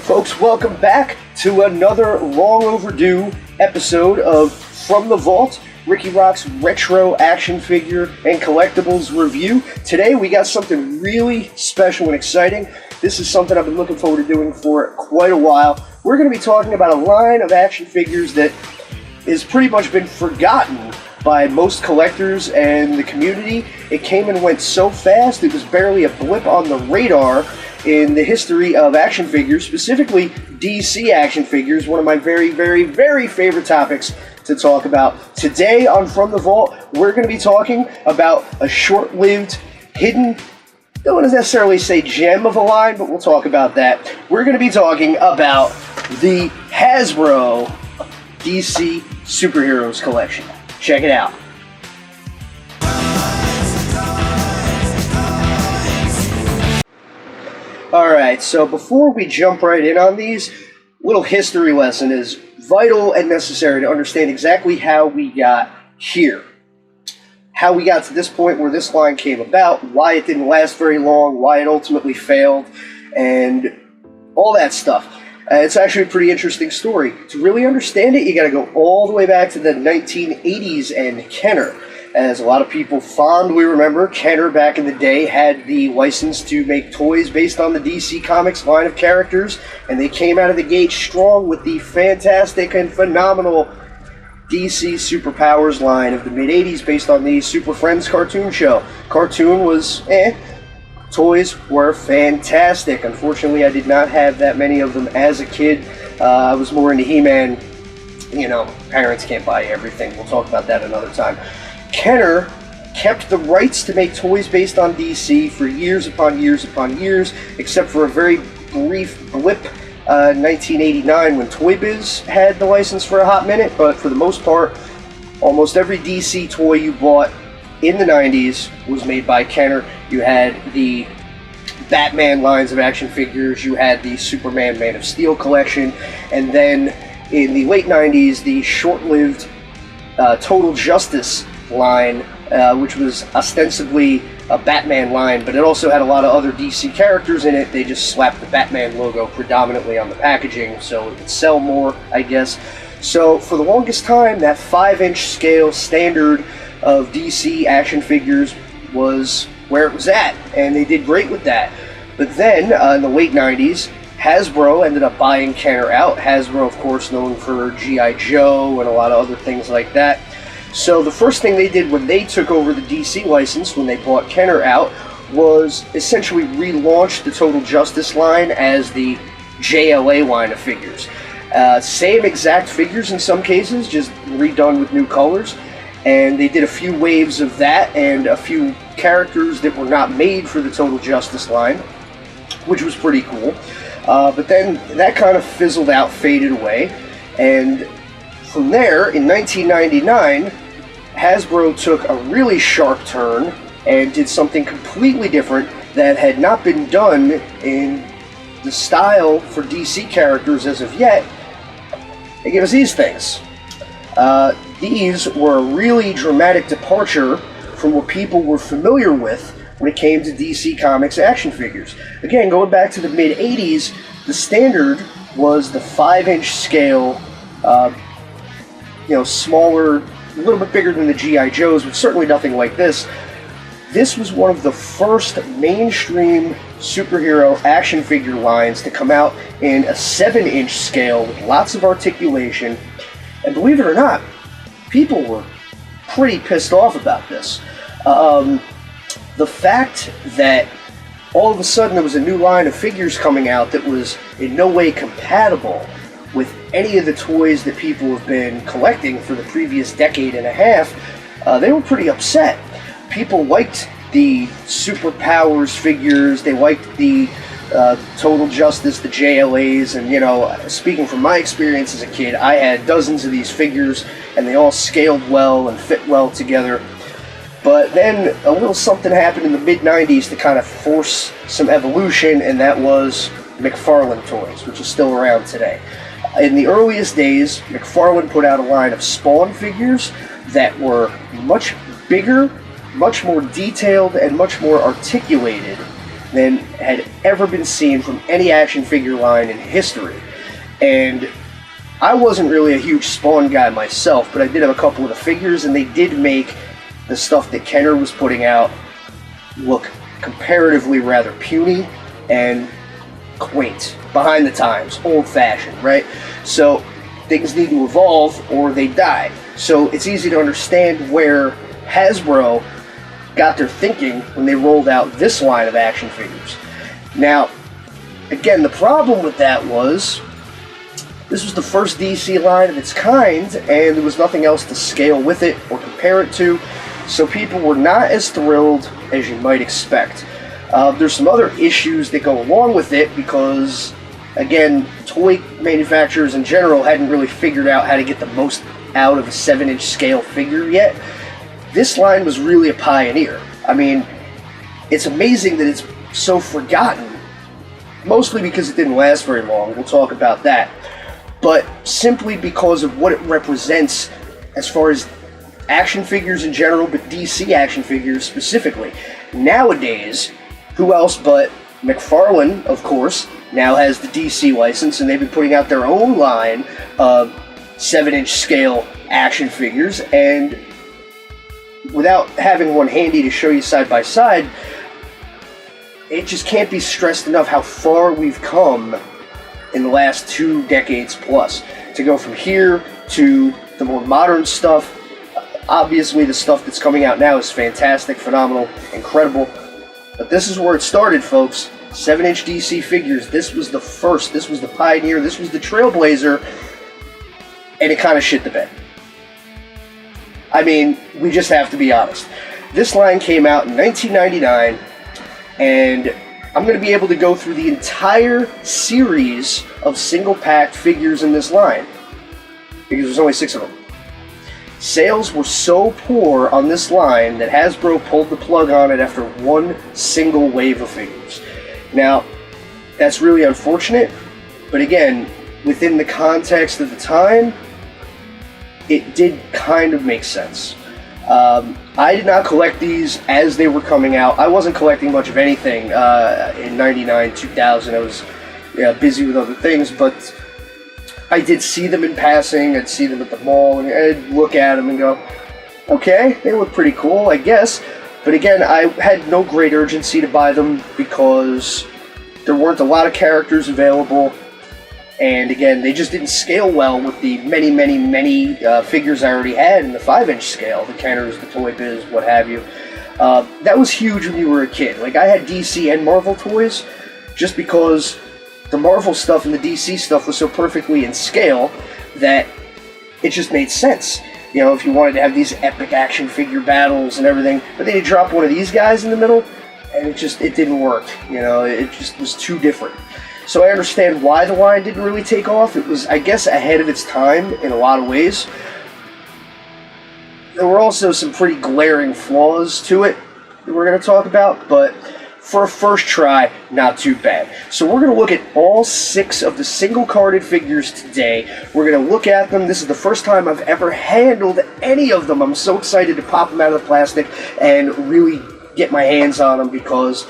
Folks, welcome back to another long overdue episode of From the Vault, Rikki Roxx retro action figure and collectibles review. Today we got something really special and exciting. This is something I've been looking forward to doing for quite a while. We're going to be talking about a line of action figures that has pretty much been forgotten by most collectors and the community. It came and went so fast, it was barely a blip on the radar in the history of action figures, specifically DC action figures, one of my very, very, very favorite topics to talk about. Today on From the Vault, we're going to be talking about a short-lived, hidden, don't want to necessarily say gem of a line, but we'll talk about that. We're going to be talking about the Hasbro DC Superheroes collection. Check it out. Alright, so before we jump right in on these, little history lesson is vital and necessary to understand exactly how we got here. How we got to this point where this line came about, why it didn't last very long, why it ultimately failed, and all that stuff. It's actually a pretty interesting story. To really understand it, you gotta go all the way back to the 1980s and Kenner. As a lot of people fondly remember, Kenner back in the day had the license to make toys based on the DC Comics line of characters, and they came out of the gate strong with the fantastic and phenomenal DC Superpowers line of the mid-80s based on the Super Friends cartoon show. Cartoon was toys were fantastic. Unfortunately, I did not have that many of them as a kid. I was more into He-Man. You know, parents can't buy everything. We'll talk about that another time. Kenner kept the rights to make toys based on DC for years upon years upon years, except for a very brief blip in 1989 when Toy Biz had the license for a hot minute, but for the most part, almost every DC toy you bought in the 90s was made by Kenner. You had the Batman lines of action figures, you had the Superman Man of Steel collection, and then in the late 90s, the short-lived Total Justice line, which was ostensibly a Batman line, but it also had a lot of other DC characters in it. They just slapped the Batman logo predominantly on the packaging so it would sell more, I guess. So for the longest time, that 5-inch scale standard of DC action figures was where it was at, and they did great with that. But then, in the late 90s, Hasbro ended up buying Kenner out. Hasbro, of course, known for G.I. Joe and a lot of other things like that. So the first thing they did when they took over the DC license, when they bought Kenner out, was essentially relaunch the Total Justice line as the JLA line of figures. Same exact figures in some cases, just redone with new colors. And they did a few waves of that and a few characters that were not made for the Total Justice line, which was pretty cool. But then that kind of fizzled out, faded away. And from there, in 1999, Hasbro took a really sharp turn and did something completely different that had not been done in the style for DC characters as of yet. They gave us these things. These were a really dramatic departure from what people were familiar with when it came to DC Comics action figures. Again, going back to the mid-80s, the standard was the 5-inch scale, smaller, a little bit bigger than the G.I. Joes, but certainly nothing like this. This was one of the first mainstream superhero action figure lines to come out in a 7-inch scale with lots of articulation. And believe it or not, people were pretty pissed off about this. The fact that all of a sudden there was a new line of figures coming out that was in no way compatible with any of the toys that people have been collecting for the previous decade and a half, they were pretty upset. People liked the Superpowers figures, they liked the Total Justice, the JLAs, and speaking from my experience as a kid, I had dozens of these figures and they all scaled well and fit well together. But then a little something happened in the mid-90s to kind of force some evolution, and that was McFarlane Toys, which is still around today. In the earliest days, McFarlane put out a line of Spawn figures that were much bigger, much more detailed, and much more articulated than had ever been seen from any action figure line in history. And I wasn't really a huge Spawn guy myself, but I did have a couple of the figures, and they did make the stuff that Kenner was putting out look comparatively rather puny and quaint, behind the times, old-fashioned, right? So things need to evolve or they die. So it's easy to understand where Hasbro got their thinking when they rolled out this line of action figures. Now, again, the problem with that was this was the first DC line of its kind, and there was nothing else to scale with it or compare it to, so people were not as thrilled as you might expect. There's some other issues that go along with it because, again, toy manufacturers in general hadn't really figured out how to get the most out of a 7-inch scale figure yet. This line was really a pioneer. I mean, it's amazing that it's so forgotten, mostly because it didn't last very long. We'll talk about that. But simply because of what it represents as far as action figures in general, but DC action figures specifically. Nowadays, who else but McFarlane, of course, now has the DC license, and they've been putting out their own line of 7-inch scale action figures, and without having one handy to show you side by side, it just can't be stressed enough how far we've come in the last 2 decades plus. To go from here to the more modern stuff. Obviously the stuff that's coming out now is fantastic, phenomenal, incredible. But this is where it started, folks. 7-inch DC figures. This was the first, this was the pioneer, this was the trailblazer, and it kind of shit the bed. I mean, we just have to be honest. This line came out in 1999, and I'm going to be able to go through the entire series of single-packed figures in this line, because there's only 6 of them. Sales were so poor on this line that Hasbro pulled the plug on it after one single wave of figures. Now, that's really unfortunate, but again, within the context of the time, it did kind of make sense. I did not collect these as they were coming out. I wasn't collecting much of anything in 99, 2000. I was busy with other things, but I did see them in passing. I'd see them at the mall, and I'd look at them and go, okay, they look pretty cool, I guess. But again, I had no great urgency to buy them because there weren't a lot of characters available. And again, they just didn't scale well with the many figures I already had in the 5-inch scale, the Kenners, the Toy Biz, what have you. That was huge when you were a kid. Like, I had DC and Marvel toys just because the Marvel stuff and the DC stuff was so perfectly in scale that it just made sense. You know, if you wanted to have these epic action figure battles and everything, but then you drop one of these guys in the middle, and it didn't work. You know, it just was too different. So I understand why the line didn't really take off. It was, I guess, ahead of its time in a lot of ways. There were also some pretty glaring flaws to it that we're going to talk about, but for a first try, not too bad. So we're going to look at all 6 of the single-carded figures today. We're going to look at them. This is the first time I've ever handled any of them. I'm so excited to pop them out of the plastic and really get my hands on them because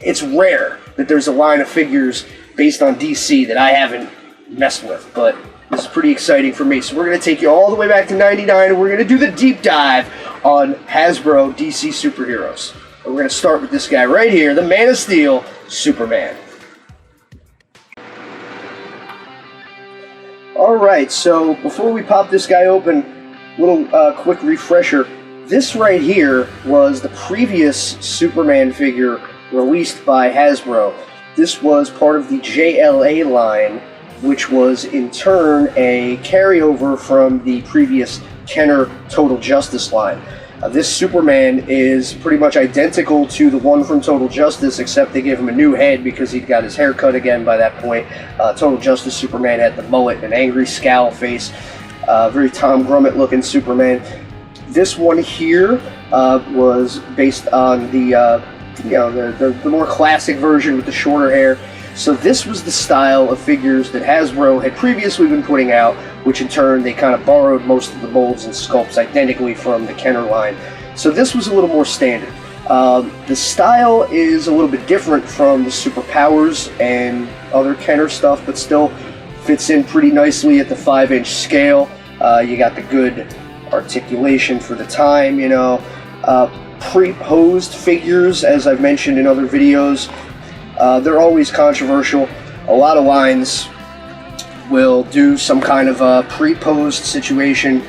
it's rare that there's a line of figures based on DC that I haven't messed with, but this is pretty exciting for me. So we're going to take you all the way back to 99, and we're going to do the deep dive on Hasbro DC superheroes. And we're going to start with this guy right here, the Man of Steel, Superman. Alright, so before we pop this guy open, little quick refresher. This right here was the previous Superman figure released by Hasbro. This was part of the JLA line, which was in turn a carryover from the previous Kenner Total Justice line. This Superman is pretty much identical to the one from Total Justice, except they gave him a new head because he'd got his hair cut again by that point. Total Justice Superman had the mullet and an angry scowl face. Very Tom Grummett looking Superman. This one here was based on the more classic version with the shorter hair. So this was the style of figures that Hasbro had previously been putting out, which in turn they kind of borrowed most of the molds and sculpts identically from the Kenner line. So this was a little more standard. The style is a little bit different from the superpowers and other Kenner stuff, but still fits in pretty nicely at the 5-inch scale. You got the good articulation for the time, you know. Pre-posed figures, as I've mentioned in other videos, they're always controversial. A lot of lines will do some kind of a pre-posed situation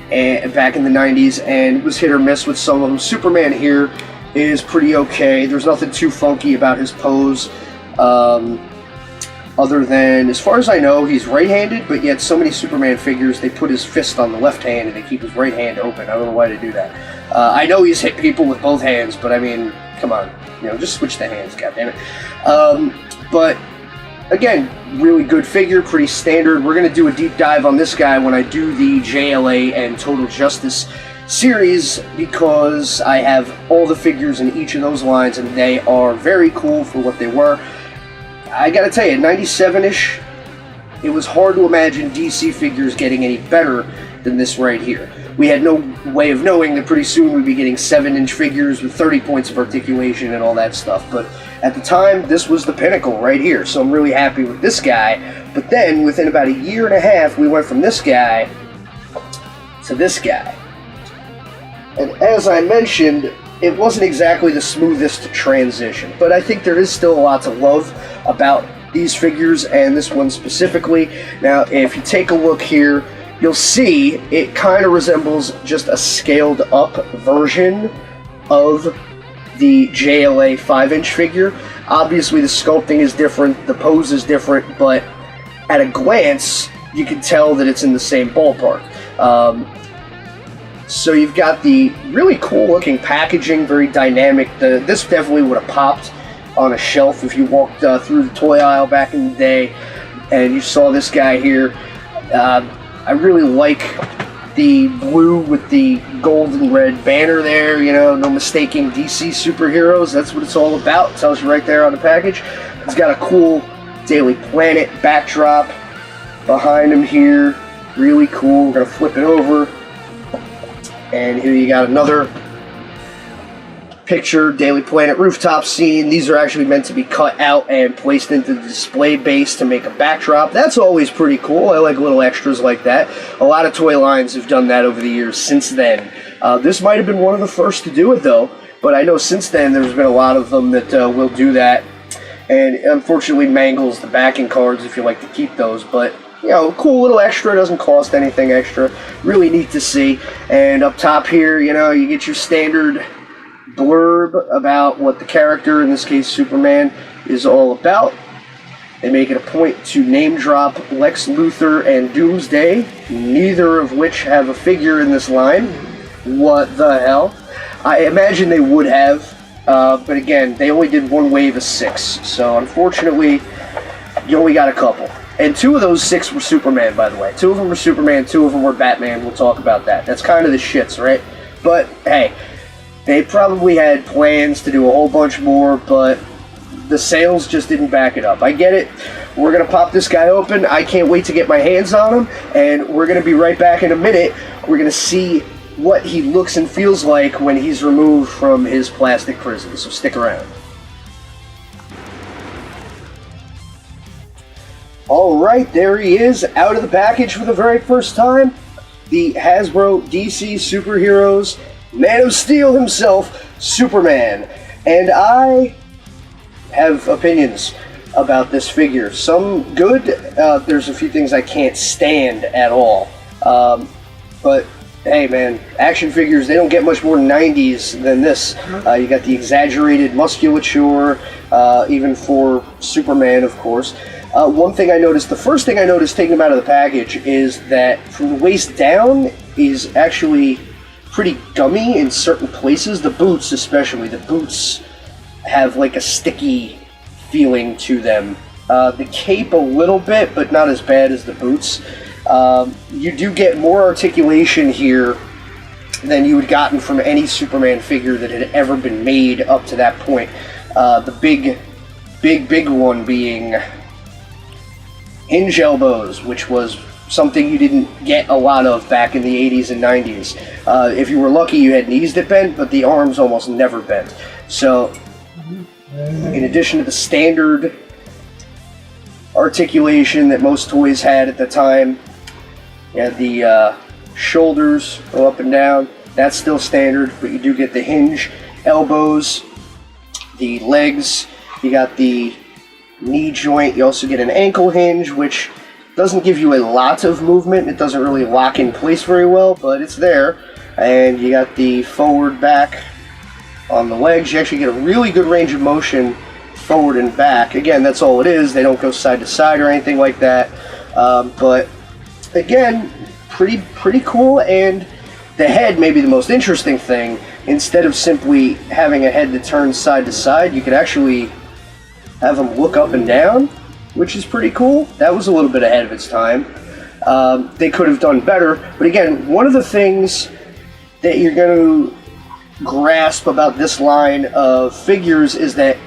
back in the 90s, and it was hit or miss with some of them. Superman here is pretty okay. There's nothing too funky about his pose, other than, as far as I know, he's right-handed, but yet so many Superman figures, they put his fist on the left hand and they keep his right hand open. I don't know why they do that. I know he's hit people with both hands, but I mean, come on, you know, just switch the hands, goddammit. But again, really good figure, pretty standard. We're going to do a deep dive on this guy when I do the JLA and Total Justice series, because I have all the figures in each of those lines and they are very cool for what they were. I gotta tell you, 97-ish, it was hard to imagine DC figures getting any better than this right here. We had no way of knowing that pretty soon we'd be getting 7-inch figures with 30 points of articulation and all that stuff, but at the time, this was the pinnacle right here, so I'm really happy with this guy. But then, within about a year and a half, we went from this guy to this guy. And as I mentioned, it wasn't exactly the smoothest transition, but I think there is still a lot to love about these figures, and this one specifically. Now, if you take a look here, you'll see it kind of resembles just a scaled up version of the JLA 5-inch figure. Obviously, the sculpting is different, the pose is different, but at a glance, you can tell that it's in the same ballpark. So you've got the really cool looking packaging, very dynamic. This definitely would have popped on a shelf if you walked through the toy aisle back in the day and you saw this guy here. I really like the blue with the gold and red banner there, you know, no mistaking DC superheroes. That's what it's all about. It tells you right there on the package. It's got a cool Daily Planet backdrop behind him here. Really cool. We're going to flip it over. And here you got another picture, Daily Planet rooftop scene. These are actually meant to be cut out and placed into the display base to make a backdrop. That's always pretty cool. I like little extras like that. A lot of toy lines have done that over the years since then. This might have been one of the first to do it, though. But I know since then there's been a lot of them that will do that. And unfortunately mangles the backing cards if you like to keep those. But you know, cool little extra, doesn't cost anything extra. Really neat to see. And up top here, you know, you get your standard blurb about what the character, in this case Superman, is all about. They make it a point to name drop Lex Luthor and Doomsday, neither of which have a figure in this line. What the hell? I imagine they would have, but again, they only did one wave of 6, so unfortunately, you only got a couple. And 2 of those 6 were Superman, by the way. 2 of them were Superman, 2 of them were Batman. We'll talk about that. That's kind of the shits, right? But, hey, they probably had plans to do a whole bunch more, but the sales just didn't back it up. I get it. We're going to pop this guy open. I can't wait to get my hands on him, and we're going to be right back in a minute. We're going to see what he looks and feels like when he's removed from his plastic prison, so stick around. Alright, there he is, out of the package for the very first time. The Hasbro DC Superheroes, Man of Steel himself, Superman. And I have opinions about this figure. Some good, there's a few things I can't stand at all. But hey man, action figures, they don't get much more 90s than this. You got the exaggerated musculature, even for Superman, of course. One thing I noticed, the first thing I noticed taking him out of the package is that from the waist down is actually pretty gummy in certain places. The boots especially, the boots have like a sticky feeling to them. The cape a little bit, but not as bad as the boots. You do get more articulation here than you had gotten from any Superman figure that had ever been made up to that point. The big one being hinge elbows, which was something you didn't get a lot of back in the 80s and 90s. If you were lucky, you had knees that bent, but the arms almost never bent. So, in addition to the standard articulation that most toys had at the time, you had the shoulders go up and down. That's still standard, but you do get the hinge elbows, the legs, you got the knee joint, you also get an ankle hinge, which doesn't give you a lot of movement. It doesn't really lock in place very well, but it's there. And you got the forward back on the legs. You actually get a really good range of motion forward and back. Again, that's all it is. They don't go side to side or anything like that. But again, pretty cool. And the head may be the most interesting thing. Instead of simply having a head that turns side to side, you could actually have them look up and down, which is pretty cool. That was a little bit ahead of its time. They could have done better. But again, one of the things that you're going to grasp about this line of figures is that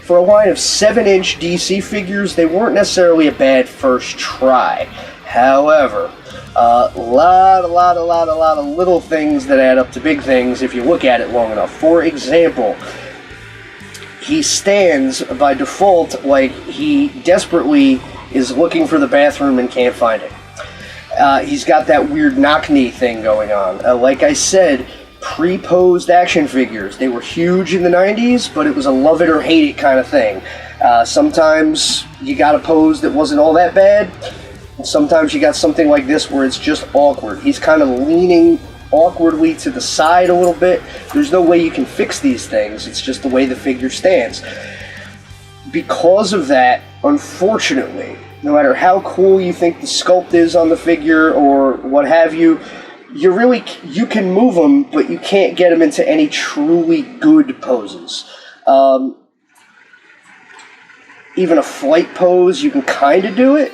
for a line of 7-inch DC figures, they weren't necessarily a bad first try. However, a lot of little things that add up to big things if you look at it long enough. For example, he stands by default like he desperately is looking for the bathroom and can't find it. He's got that weird knock-knee thing going on. Like I said, pre-posed action figures. They were huge in the 90s, but it was a love it or hate it kind of thing. Sometimes you got a pose that wasn't all that bad. And sometimes you got something like this where it's just awkward. He's kind of leaning awkwardly to the side a little bit. There's no way you can fix these things. It's just the way the figure stands. Because of that, unfortunately, no matter how cool you think the sculpt is on the figure or what have you, you can move them, but you can't get them into any truly good poses. Even a flight pose, you can kind of do it.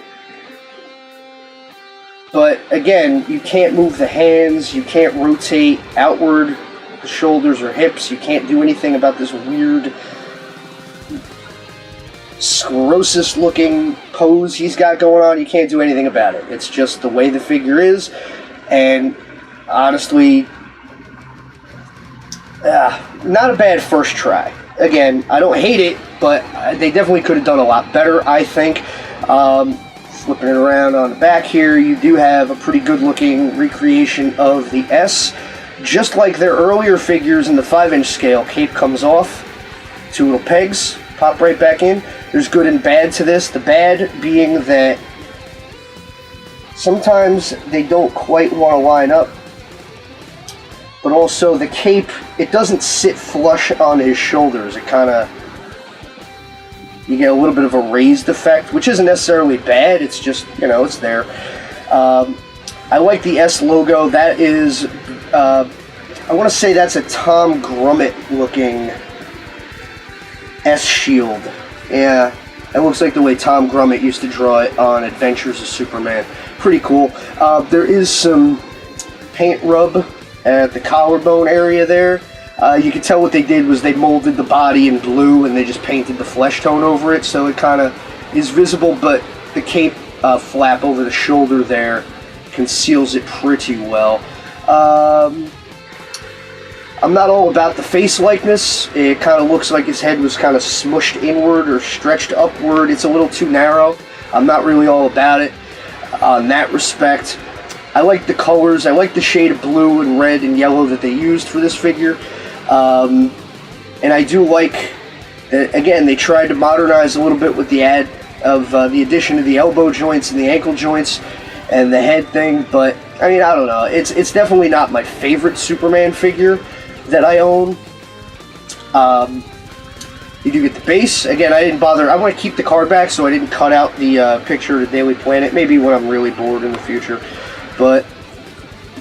But again, you can't move the hands, you can't rotate outward the shoulders or hips, you can't do anything about this weird sclerosis looking pose he's got going on. You can't do anything about it. It's just the way the figure is, and honestly, not a bad first try. Again, I don't hate it, but they definitely could have done a lot better, I think. Flipping it around on the back here, you do have a pretty good looking recreation of the S. Just like their earlier figures in the 5-inch scale, cape comes off, 2 little pegs pop right back in. There's good and bad to this. The bad being that sometimes they don't quite want to line up, but also the cape, it doesn't sit flush on his shoulders. It kind of, you get a little bit of a raised effect, which isn't necessarily bad. It's just, it's there. I like the S logo. That is, I want to say that's a Tom Grummett looking S shield. Yeah, it looks like the way Tom Grummett used to draw it on Adventures of Superman. Pretty cool. There is some paint rub at the collarbone area there. You can tell what they did was they molded the body in blue and they just painted the flesh tone over it, so it kind of is visible, but the cape flap over the shoulder there conceals it pretty well. I'm not all about the face likeness. It kind of looks like his head was kind of smushed inward or stretched upward. It's a little too narrow. I'm not really all about it on that respect. I like the colors. I like the shade of blue and red and yellow that they used for this figure. And I do like that, again, they tried to modernize a little bit with the add of the addition of the elbow joints and the ankle joints and the head thing, but I mean, I don't know. It's definitely not my favorite Superman figure that I own. You do get the base. Again, I didn't bother. I want to keep the card back, so I didn't cut out the picture of the Daily Planet. Maybe when I'm really bored in the future. But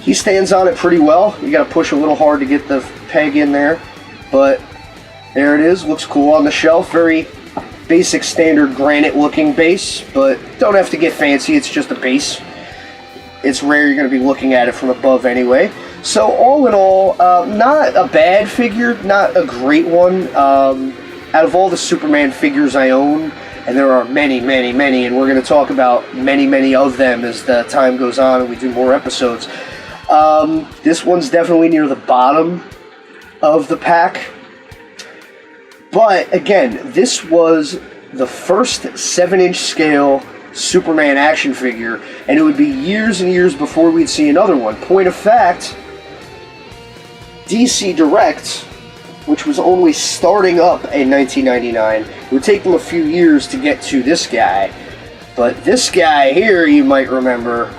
he stands on it pretty well. You got to push a little hard to get the peg in there. But there it is. Looks cool on the shelf. Very basic, standard granite looking base. But don't have to get fancy. It's just a base. It's rare you're going to be looking at it from above anyway. So all in all, not a bad figure, not a great one. Out of all the Superman figures I own, And there are many, many, many, and we're going to talk about many, many of them as the time goes on and we do more episodes. This one's definitely near the bottom of the pack. But again, this was the first 7-inch scale Superman action figure, and it would be years and years before we'd see another one. Point of fact, DC Direct, which was only starting up in 1999, it would take them a few years to get to this guy. But this guy here, you might remember,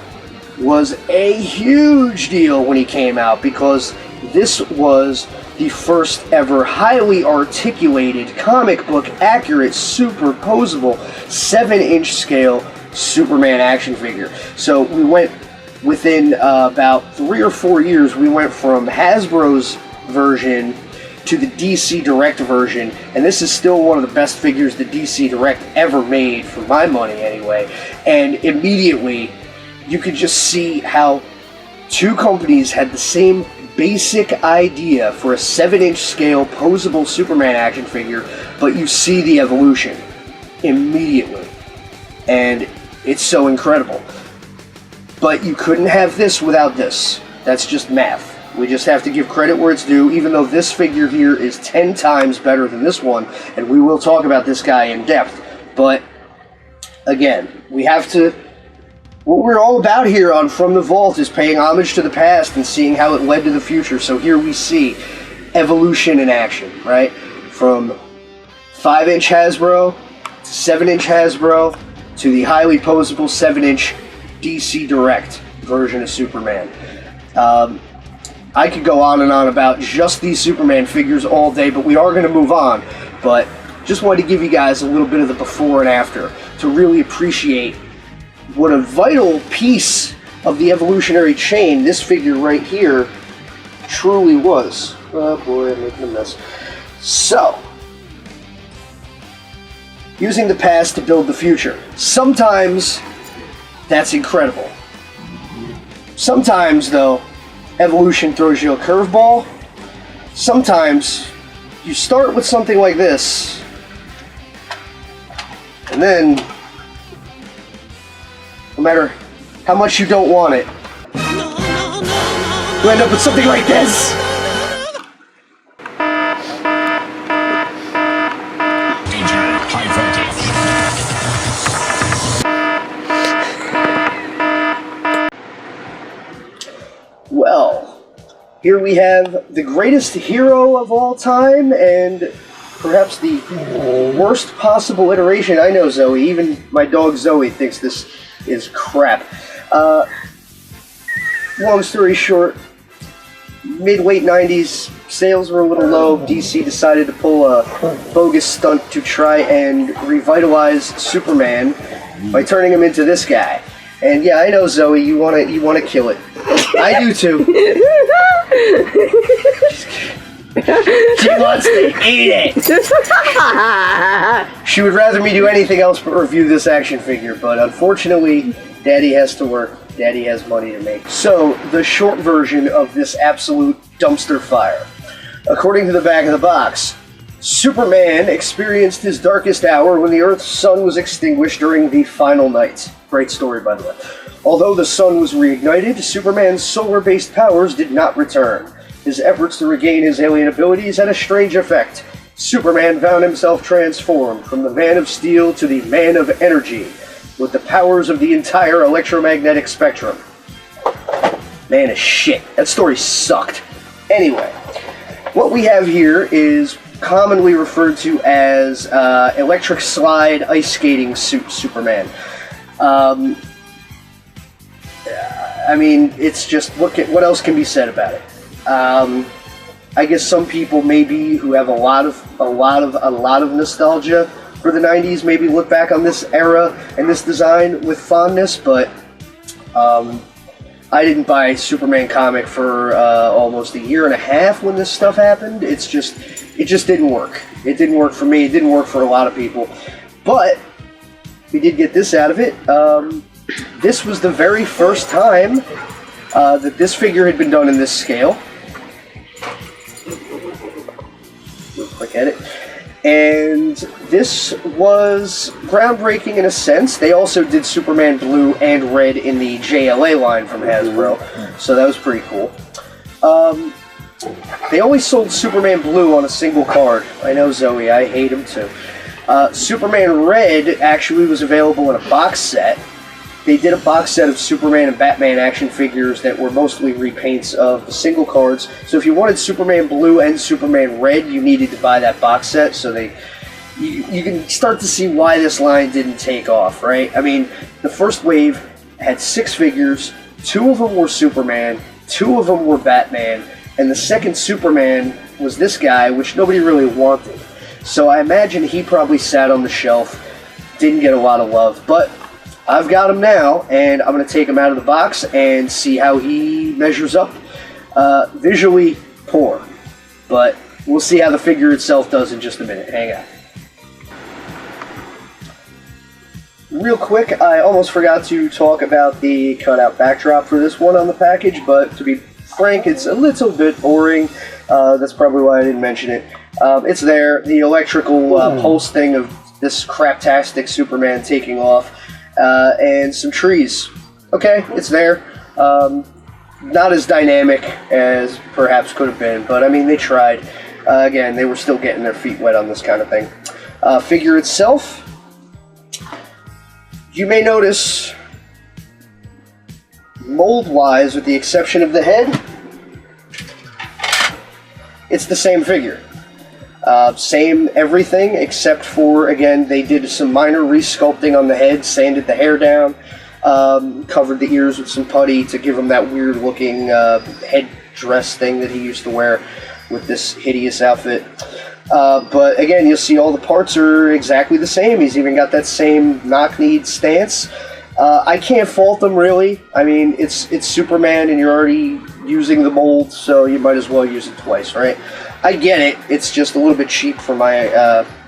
was a huge deal when he came out, because this was the first ever highly articulated, comic book accurate, superposable 7-inch scale Superman action figure. So we went, within about 3 or 4 years, we went from Hasbro's version to the DC Direct version, and this is still one of the best figures that DC Direct ever made, for my money anyway. And immediately you could just see how two companies had the same basic idea for a 7-inch scale posable Superman action figure, but you see the evolution immediately, and it's so incredible. But you couldn't have this without this. That's just math. We just have to give credit where it's due, even though this figure here is 10 times better than this one, and we will talk about this guy in depth. But again, we have to... What we're all about here on From the Vault is paying homage to the past and seeing how it led to the future. So here we see evolution in action, right? From 5-inch Hasbro to 7-inch Hasbro to the highly posable 7-inch DC Direct version of Superman. I could go on and on about just these Superman figures all day, but we are going to move on. But just wanted to give you guys a little bit of the before and after to really appreciate what a vital piece of the evolutionary chain this figure right here truly was. Oh boy, I'm making a mess. So, using the past to build the future. Sometimes that's incredible. Sometimes, though, evolution throws you a curveball. Sometimes you start with something like this, and then no matter how much you don't want it, you end up with something like this. Well, here we have the greatest hero of all time, and perhaps the worst possible iteration. I know, Zoe. Even my dog Zoe thinks this is crap. Long story short, mid-late 90s, sales were a little low. DC decided to pull a bogus stunt to try and revitalize Superman by turning him into this guy. And yeah, I know, Zoe, you wanna kill it. I do too. She wants to eat it. She would rather me do anything else but review this action figure, but unfortunately, Daddy has to work. Daddy has money to make. So, the short version of this absolute dumpster fire. According to the back of the box, Superman experienced his darkest hour when the Earth's sun was extinguished during the final night. Great story, by the way. Although the sun was reignited, Superman's solar-based powers did not return. His efforts to regain his alien abilities had a strange effect. Superman found himself transformed from the Man of Steel to the Man of Energy, with the powers of the entire electromagnetic spectrum. Man of shit. That story sucked. Anyway, what we have here is commonly referred to as electric slide ice skating suit Superman. I mean, it's just, what else can be said about it? I guess some people maybe who have a lot of nostalgia for the 90s maybe look back on this era and this design with fondness, but I didn't buy a Superman comic for almost a year and a half when this stuff happened. It just didn't work. It didn't work for me. It didn't work for a lot of people. But we did get this out of it. This was the very first time that this figure had been done in this scale. Look at it. And this was groundbreaking in a sense. They also did Superman Blue and Red in the JLA line from Hasbro, so that was pretty cool. They always sold Superman Blue on a single card. I know, Zoe, I hate him too. Superman Red actually was available in a box set. They did a box set of Superman and Batman action figures that were mostly repaints of the single cards. So if you wanted Superman Blue and Superman Red, you needed to buy that box set. So you can start to see why this line didn't take off, right? I mean, the first wave had 6 figures. 2 of them were Superman, 2 of them were Batman, and the second Superman was this guy, which nobody really wanted. So I imagine he probably sat on the shelf, didn't get a lot of love, but I've got him now, and I'm going to take him out of the box and see how he measures up. Visually poor, but we'll see how the figure itself does in just a minute. Hang on. Real quick, I almost forgot to talk about the cutout backdrop for this one on the package, but to be frank, it's a little bit boring. That's probably why I didn't mention it. It's there, the electrical pulse thing of this craptastic Superman taking off. And some trees. Okay, it's there. Not as dynamic as perhaps could have been, but I mean, they tried. Again, they were still getting their feet wet on this kind of thing. Figure itself, you may notice, mold-wise, with the exception of the head, it's the same figure. Same everything, except for, again, they did some minor resculpting on the head, sanded the hair down, covered the ears with some putty to give him that weird-looking head dress thing that he used to wear with this hideous outfit. But, again, you'll see all the parts are exactly the same. He's even got that same knock-kneed stance. I can't fault them, really. I mean, it's Superman, and you're already using the mold, so you might as well use it twice, right? I get it. It's just a little bit cheap for my,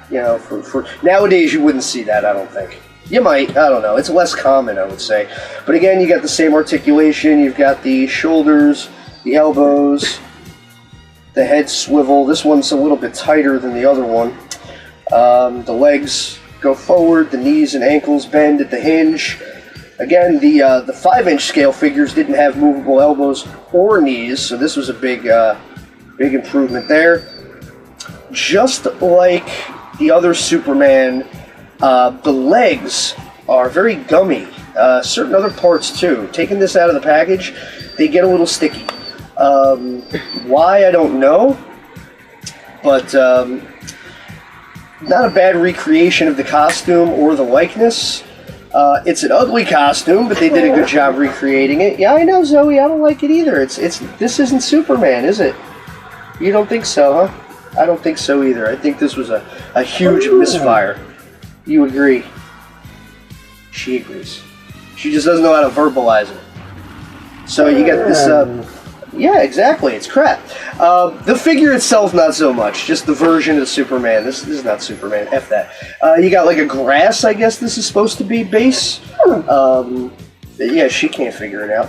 for nowadays you wouldn't see that, I don't think. You might, I don't know. It's less common, I would say. But again, you got the same articulation. You've got the shoulders, the elbows, the head swivel. This one's a little bit tighter than the other one. The legs go forward, the knees and ankles bend at the hinge. Again, the 5-inch scale figures didn't have movable elbows or knees, so this was a big improvement there. Just like the other Superman, the legs are very gummy. Certain other parts too. Taking this out of the package, they get a little sticky. Why, I don't know, but not a bad recreation of the costume or the likeness. It's an ugly costume, but they did a good job recreating it. Yeah, I know, Zoe, I don't like it either. This isn't Superman, is it? You don't think so, huh? I don't think so either. I think this was a huge misfire. You agree? She agrees. She just doesn't know how to verbalize it. So you got this, yeah, exactly, it's crap. The figure itself, not so much. Just the version of Superman. This is not Superman, F that. You got like a grass, I guess this is supposed to be, base. Yeah, she can't figure it out.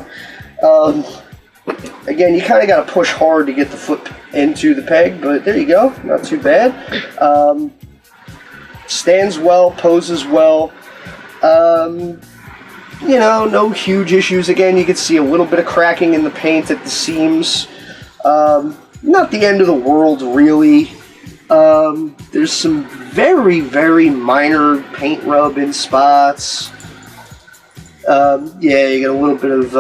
Again, you kind of got to push hard to get the foot into the peg, but there you go, not too bad. Stands well, poses well. You know, no huge issues. Again, you can see a little bit of cracking in the paint at the seams. Not the end of the world, really. There's some very, very minor paint rub in spots. Yeah, you got a little bit of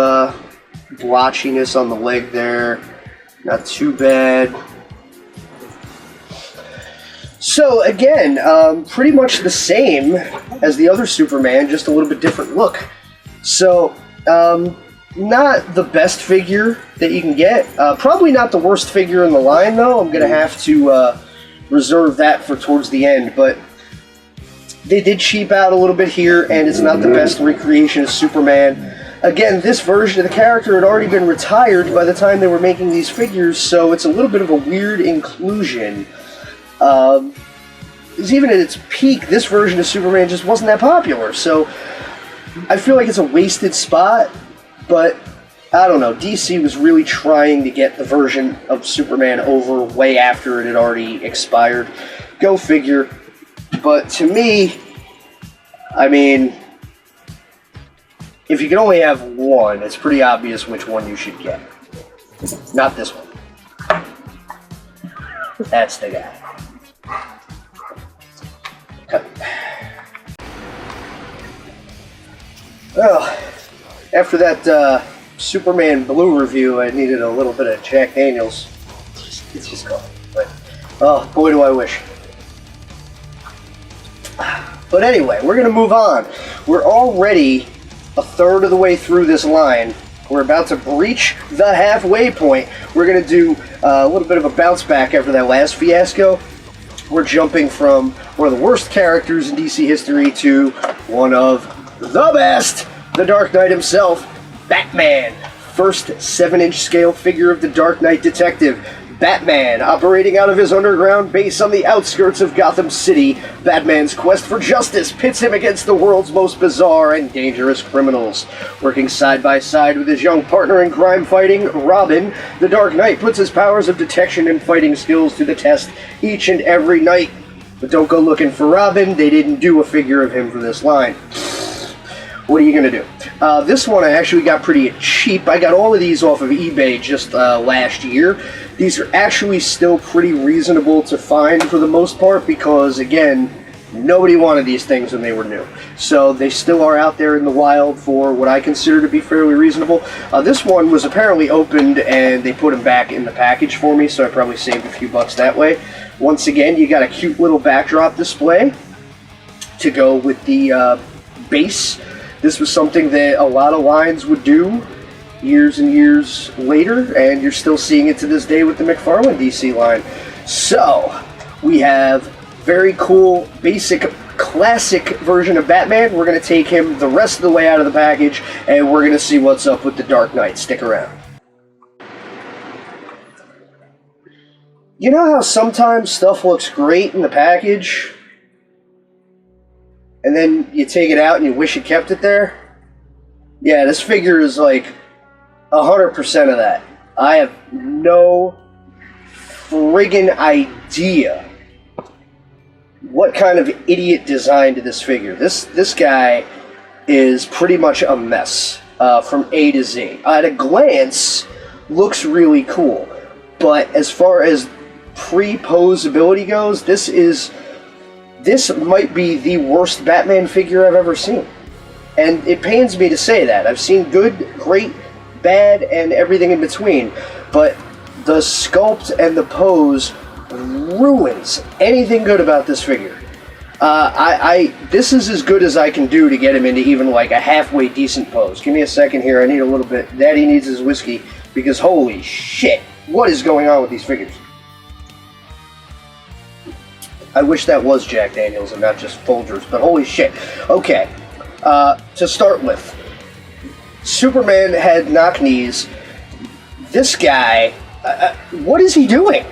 blotchiness on the leg there. Not too bad. So again, pretty much the same as the other Superman, just a little bit different look. So, not the best figure that you can get. Probably not the worst figure in the line, though. I'm going to have to reserve that for towards the end. But they did cheap out a little bit here, and it's not the best recreation of Superman. Again, this version of the character had already been retired by the time they were making these figures, so it's a little bit of a weird inclusion. Even at its peak, this version of Superman just wasn't that popular, so I feel like it's a wasted spot, but I don't know. DC was really trying to get the version of Superman over way after it had already expired. Go figure. But to me, I mean, if you can only have one, it's pretty obvious which one you should get. Not this one. That's the guy. Well, after that Superman Blue review, I needed a little bit of Jack Daniels. It's just gone. But, oh, boy, do I wish. But anyway, we're going to move on. We're already a third of the way through this line. We're about to breach the halfway point. We're going to do a little bit of a bounce back after that last fiasco. We're jumping from one of the worst characters in DC history to one of the best, the Dark Knight himself, Batman. First 7-inch scale figure of the Dark Knight detective. Batman, operating out of his underground base on the outskirts of Gotham City, Batman's quest for justice pits him against the world's most bizarre and dangerous criminals. Working side by side with his young partner in crime fighting, Robin, the Dark Knight puts his powers of detection and fighting skills to the test each and every night. But don't go looking for Robin, they didn't do a figure of him for this line. What are you going to do? This one I actually got pretty cheap. I got all of these off of eBay just last year. These are actually still pretty reasonable to find for the most part because, again, nobody wanted these things when they were new. So they still are out there in the wild for what I consider to be fairly reasonable. This one was apparently opened and they put them back in the package for me, so I probably saved a few bucks that way. Once again, you got a cute little backdrop display to go with the base. This was something that a lot of lines would do years and years later, and you're still seeing it to this day with the McFarlane DC line. So, we have very cool, basic, classic version of Batman. We're going to take him the rest of the way out of the package, and we're going to see what's up with the Dark Knight. Stick around. You know how sometimes stuff looks great in the package, and then you take it out and you wish you kept it there? Yeah, this figure is like 100% of that. I have no friggin' idea what kind of idiot designed this figure. This guy is pretty much a mess from A to Z. At a glance, looks really cool, but as far as pre-posability goes, this might be the worst Batman figure I've ever seen. And it pains me to say that. I've seen good, great, bad, and everything in between. But the sculpt and the pose ruins anything good about this figure. This is as good as I can do to get him into even like a halfway decent pose. Give me a second here. I need a little bit. Daddy needs his whiskey because holy shit, what is going on with these figures? I wish that was Jack Daniels and not just Folgers, but holy shit. Okay, to start with, Superman had knock knees. This guy, what is he doing?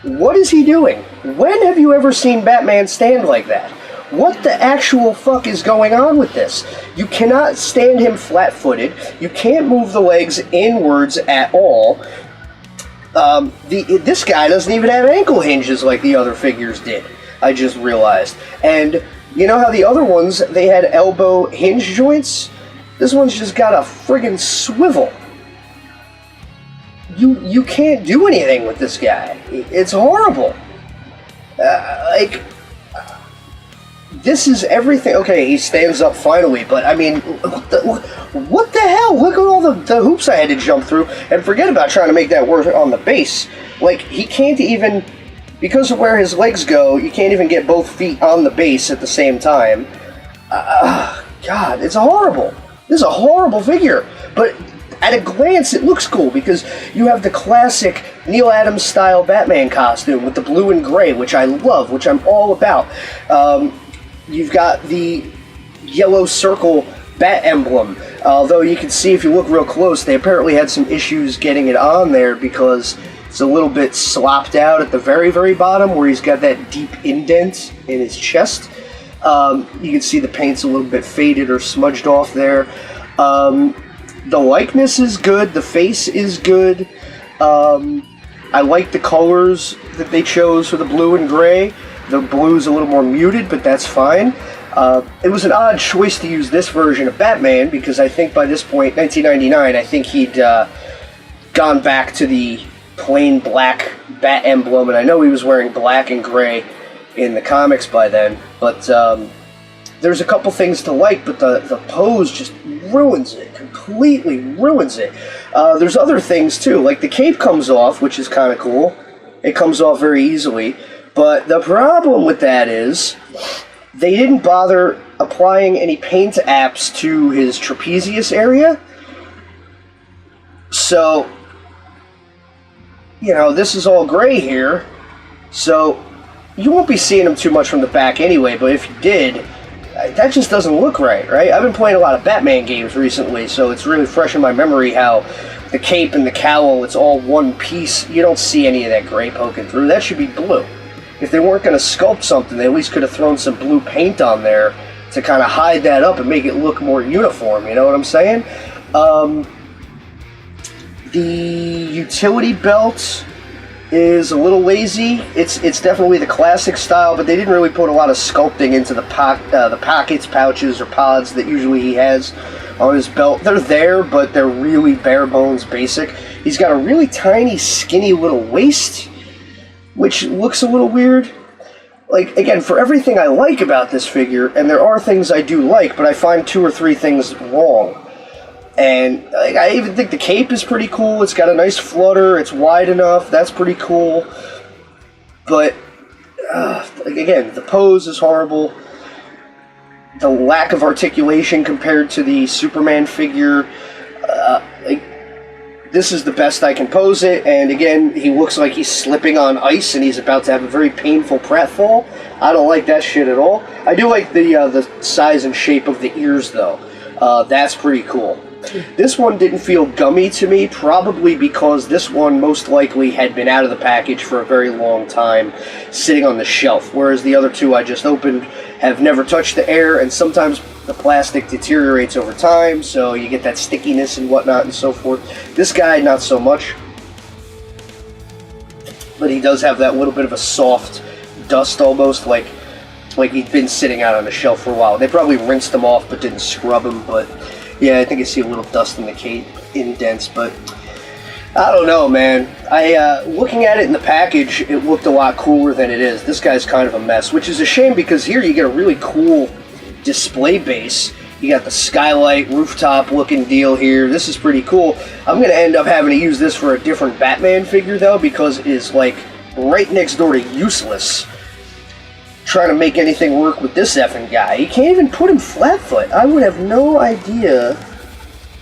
What is he doing? When have you ever seen Batman stand like that? What the actual fuck is going on with this? You cannot stand him flat-footed. You can't move the legs inwards at all. This guy doesn't even have ankle hinges like the other figures did. I just realized. And you know how the other ones, they had elbow hinge joints? This one's just got a friggin' swivel. You can't do anything with this guy. It's horrible. This is everything. Okay, he stands up finally, but I mean, what the hell? Look at all the hoops I had to jump through, and forget about trying to make that work on the base. Like, he can't even, because of where his legs go, you can't even get both feet on the base at the same time. God, it's horrible. This is a horrible figure, but at a glance, it looks cool because you have the classic Neil Adams style Batman costume with the blue and gray, which I love, which I'm all about. You've got the yellow circle bat emblem, although you can see if you look real close, they apparently had some issues getting it on there because it's a little bit slopped out at the very, very bottom where he's got that deep indent in his chest. You can see the paint's a little bit faded or smudged off there. The likeness is good, the face is good. I like the colors that they chose for the blue and gray. The blue's a little more muted, but that's fine. It was an odd choice to use this version of Batman because I think by this point, 1999, I think he'd gone back to the plain black bat emblem, and I know he was wearing black and gray in the comics by then, but there's a couple things to like, but the pose just ruins it, completely ruins it. There's other things too, like the cape comes off, which is kind of cool. It comes off very easily, but the problem with that is they didn't bother applying any paint apps to his trapezius area. So, you know, this is all gray here, so you won't be seeing him too much from the back anyway, but if you did, that just doesn't look right? I've been playing a lot of Batman games recently, so it's really fresh in my memory how the cape and the cowl, it's all one piece. You don't see any of that gray poking through. That should be blue. If they weren't going to sculpt something, they at least could have thrown some blue paint on there to kind of hide that up and make it look more uniform, you know what I'm saying? The utility belt is a little lazy. It's definitely the classic style, but they didn't really put a lot of sculpting into the pockets, pouches, or pods that usually he has on his belt. They're there, but they're really bare bones basic. He's got a really tiny, skinny little waist, which looks a little weird. Like, again, for everything I like about this figure, and there are things I do like, but I find 2 or 3 things wrong. And like, I even think the cape is pretty cool. It's got a nice flutter. It's wide enough. That's pretty cool. But, again, the pose is horrible. The lack of articulation compared to the Superman figure. This is the best I can pose it. And again, he looks like he's slipping on ice and he's about to have a very painful pratfall. I don't like that shit at all. I do like the size and shape of the ears, though. That's pretty cool. This one didn't feel gummy to me, probably because this one most likely had been out of the package for a very long time, sitting on the shelf, whereas the other two I just opened have never touched the air, and sometimes the plastic deteriorates over time, so you get that stickiness and whatnot and so forth. This guy, not so much, but he does have that little bit of a soft dust almost, like he'd been sitting out on the shelf for a while. They probably rinsed him off but didn't scrub him, but yeah, I think I see a little dust in the cape indents, but I don't know, man. Looking at it in the package, it looked a lot cooler than it is. This guy's kind of a mess, which is a shame because here you get a really cool display base. You got the skylight rooftop looking deal here. This is pretty cool. I'm going to end up having to use this for a different Batman figure, though, because it is like right next door to useless. Trying to make anything work with this effing guy. You can't even put him flat foot. I would have no idea.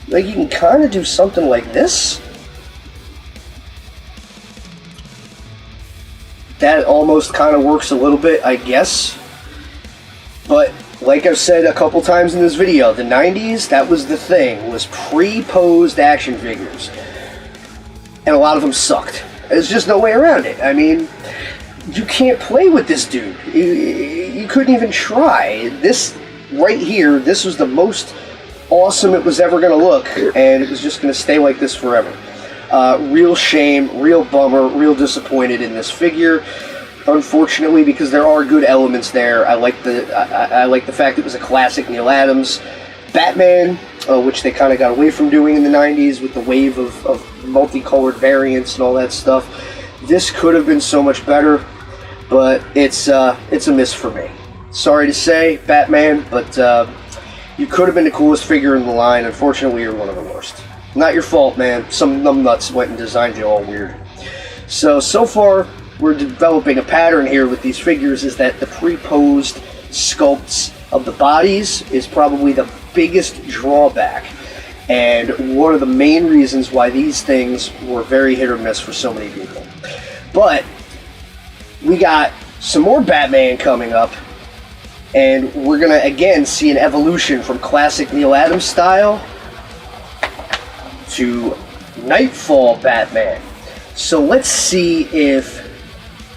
Like, you can kind of do something like this. That almost kind of works a little bit, I guess. But, like I've said a couple times in this video, the 90s, that was the thing, was pre-posed action figures. And a lot of them sucked. There's just no way around it. I mean, you can't play with this dude. You couldn't even try. This right here, this was the most awesome it was ever going to look, and it was just going to stay like this forever. Real shame, real bummer, real disappointed in this figure. Unfortunately, because there are good elements there. I like the fact it was a classic Neil Adams Batman, which they kind of got away from doing in the 90s with the wave of multicolored variants and all that stuff. This could have been so much better, but it's a miss for me. Sorry to say, Batman, but you could have been the coolest figure in the line. Unfortunately, you're one of the worst. Not your fault, man. Some numbnuts went and designed you all weird. So far, we're developing a pattern here with these figures, is that the pre-posed sculpts of the bodies is probably the biggest drawback, and one of the main reasons why these things were very hit or miss for so many people. But we got some more Batman coming up, and we're going to again see an evolution from classic Neil Adams style to Nightfall Batman. So let's see if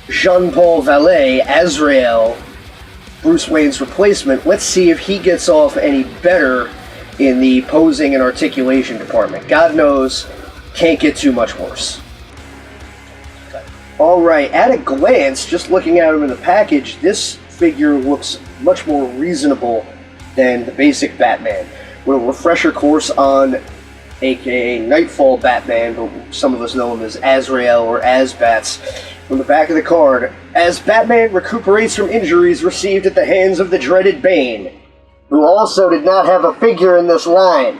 Jean-Paul Vallée, Azrael, Bruce Wayne's replacement, let's see if he gets off any better in the posing and articulation department. God knows, can't get too much worse. Alright, at a glance, just looking at him in the package, this figure looks much more reasonable than the basic Batman. With a refresher course on aka Nightfall Batman, but some of us know him as Azrael or Azbats. From the back of the card, as Batman recuperates from injuries received at the hands of the dreaded Bane, who also did not have a figure in this line.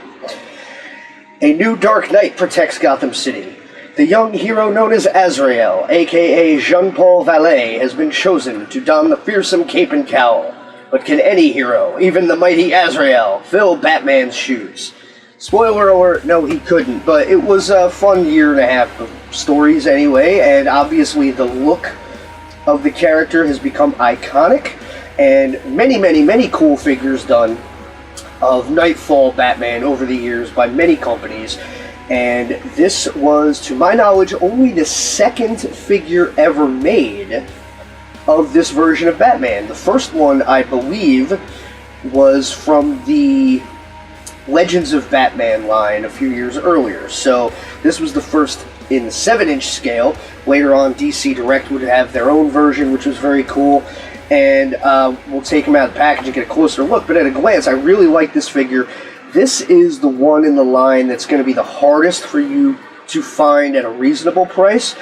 A new Dark Knight protects Gotham City. The young hero known as Azrael, aka Jean-Paul Vallée, has been chosen to don the fearsome cape and cowl. But can any hero, even the mighty Azrael, fill Batman's shoes? Spoiler alert, no he couldn't, but it was a fun year and a half of stories anyway, and obviously the look of the character has become iconic, and many cool figures done of Nightfall Batman over the years by many companies, and this was, to my knowledge, only the second figure ever made of this version of Batman. The first one, I believe, was from the Legends of Batman line a few years earlier. So this was the first in the 7-inch scale. Later on, DC Direct would have their own version, which was very cool. And we'll take them out of the package and get a closer look. But at a glance, I really like this figure. This is the one in the line that's going to be the hardest for you to find at a reasonable price.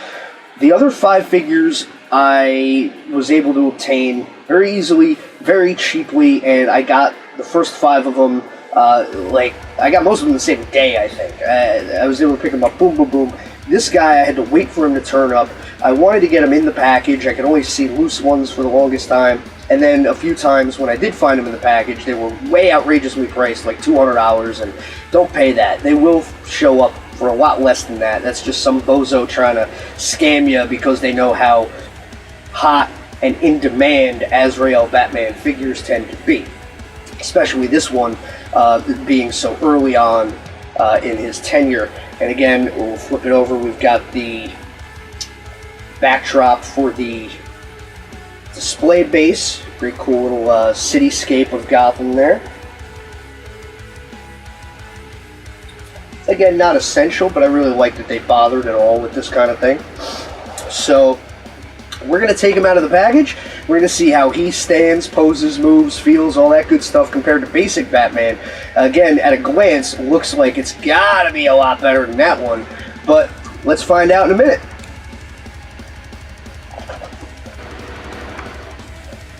The other 5 figures I was able to obtain very easily, very cheaply, and I got the first 5 of them. I got most of them the same day, I think. I was able to pick them up, boom, boom, boom. This guy, I had to wait for him to turn up. I wanted to get him in the package. I could only see loose ones for the longest time. And then a few times when I did find them in the package, they were way outrageously priced, like $200, and don't pay that. They will show up for a lot less than that. That's just some bozo trying to scam you because they know how hot and in demand Azrael Batman figures tend to be. Especially this one being so early on in his tenure. And again, we'll flip it over. We've got the backdrop for the display base. Pretty cool little cityscape of Gotham there. Again, not essential, but I really like that they bothered at all with this kind of thing. So we're going to take him out of the package. We're going to see how he stands, poses, moves, feels, all that good stuff compared to basic Batman. Again, at a glance, looks like it's got to be a lot better than that one. But let's find out in a minute.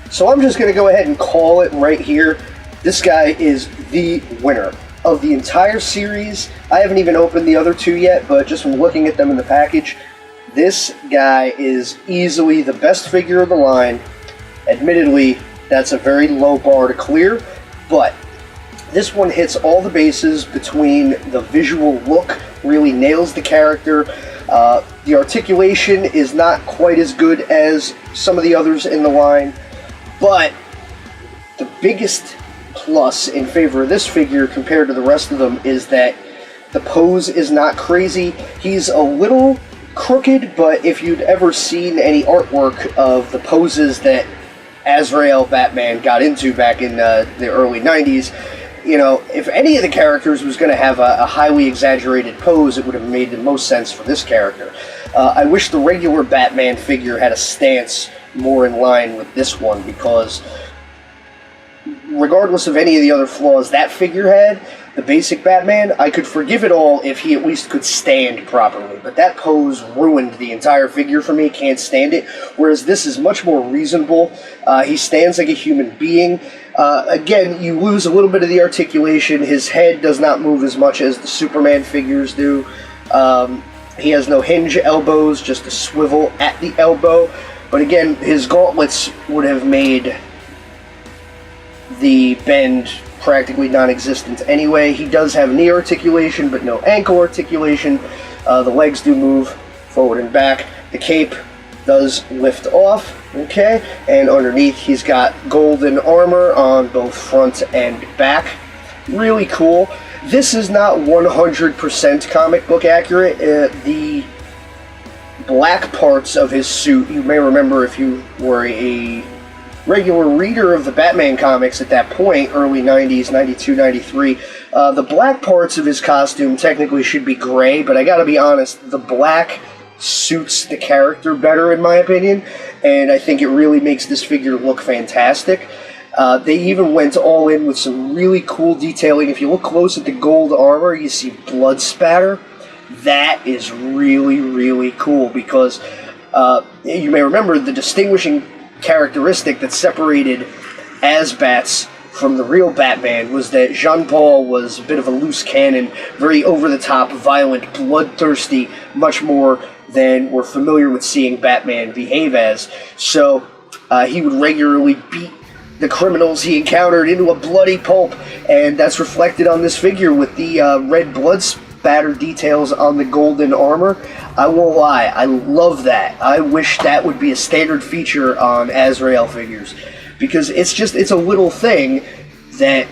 So I'm just going to go ahead and call it right here. This guy is the winner of the entire series. I haven't even opened the other 2 yet, but just from looking at them in the package, this guy is easily the best figure of the line. Admittedly, that's a very low bar to clear, but this one hits all the bases between the visual look, really nails the character. The articulation is not quite as good as some of the others in the line, but the biggest plus in favor of this figure compared to the rest of them is that the pose is not crazy. He's a little crooked, but if you'd ever seen any artwork of the poses that Azrael Batman got into back in the early 90s, you know, if any of the characters was going to have a highly exaggerated pose, it would have made the most sense for this character. I wish the regular Batman figure had a stance more in line with this one, because regardless of any of the other flaws that figure had, the basic Batman, I could forgive it all if he at least could stand properly. But that pose ruined the entire figure for me. Can't stand it. Whereas this is much more reasonable. He stands like a human being. Again, you lose a little bit of the articulation. His head does not move as much as the Superman figures do. He has no hinge elbows, just a swivel at the elbow. But again, his gauntlets would have made the bend practically non-existent anyway. He does have knee articulation, but no ankle articulation. The legs do move forward and back. The cape does lift off, okay? And underneath, he's got golden armor on both front and back. Really cool. This is not 100% comic book accurate. The black parts of his suit, you may remember if you were a regular reader of the Batman comics at that point, early 90s, 92, 93, the black parts of his costume technically should be gray, but I gotta be honest, the black suits the character better, in my opinion, and I think it really makes this figure look fantastic. They even went all in with some really cool detailing. If you look close at the gold armor, you see blood spatter. That is really, really cool because you may remember the distinguishing characteristic that separated Asbats from the real Batman was that Jean-Paul was a bit of a loose cannon, very over-the-top, violent, bloodthirsty, much more than we're familiar with seeing Batman behave as. So he would regularly beat the criminals he encountered into a bloody pulp, and that's reflected on this figure with the red blood spatter details on the golden armor. I won't lie, I love that. I wish that would be a standard feature on Azrael figures, because it's a little thing that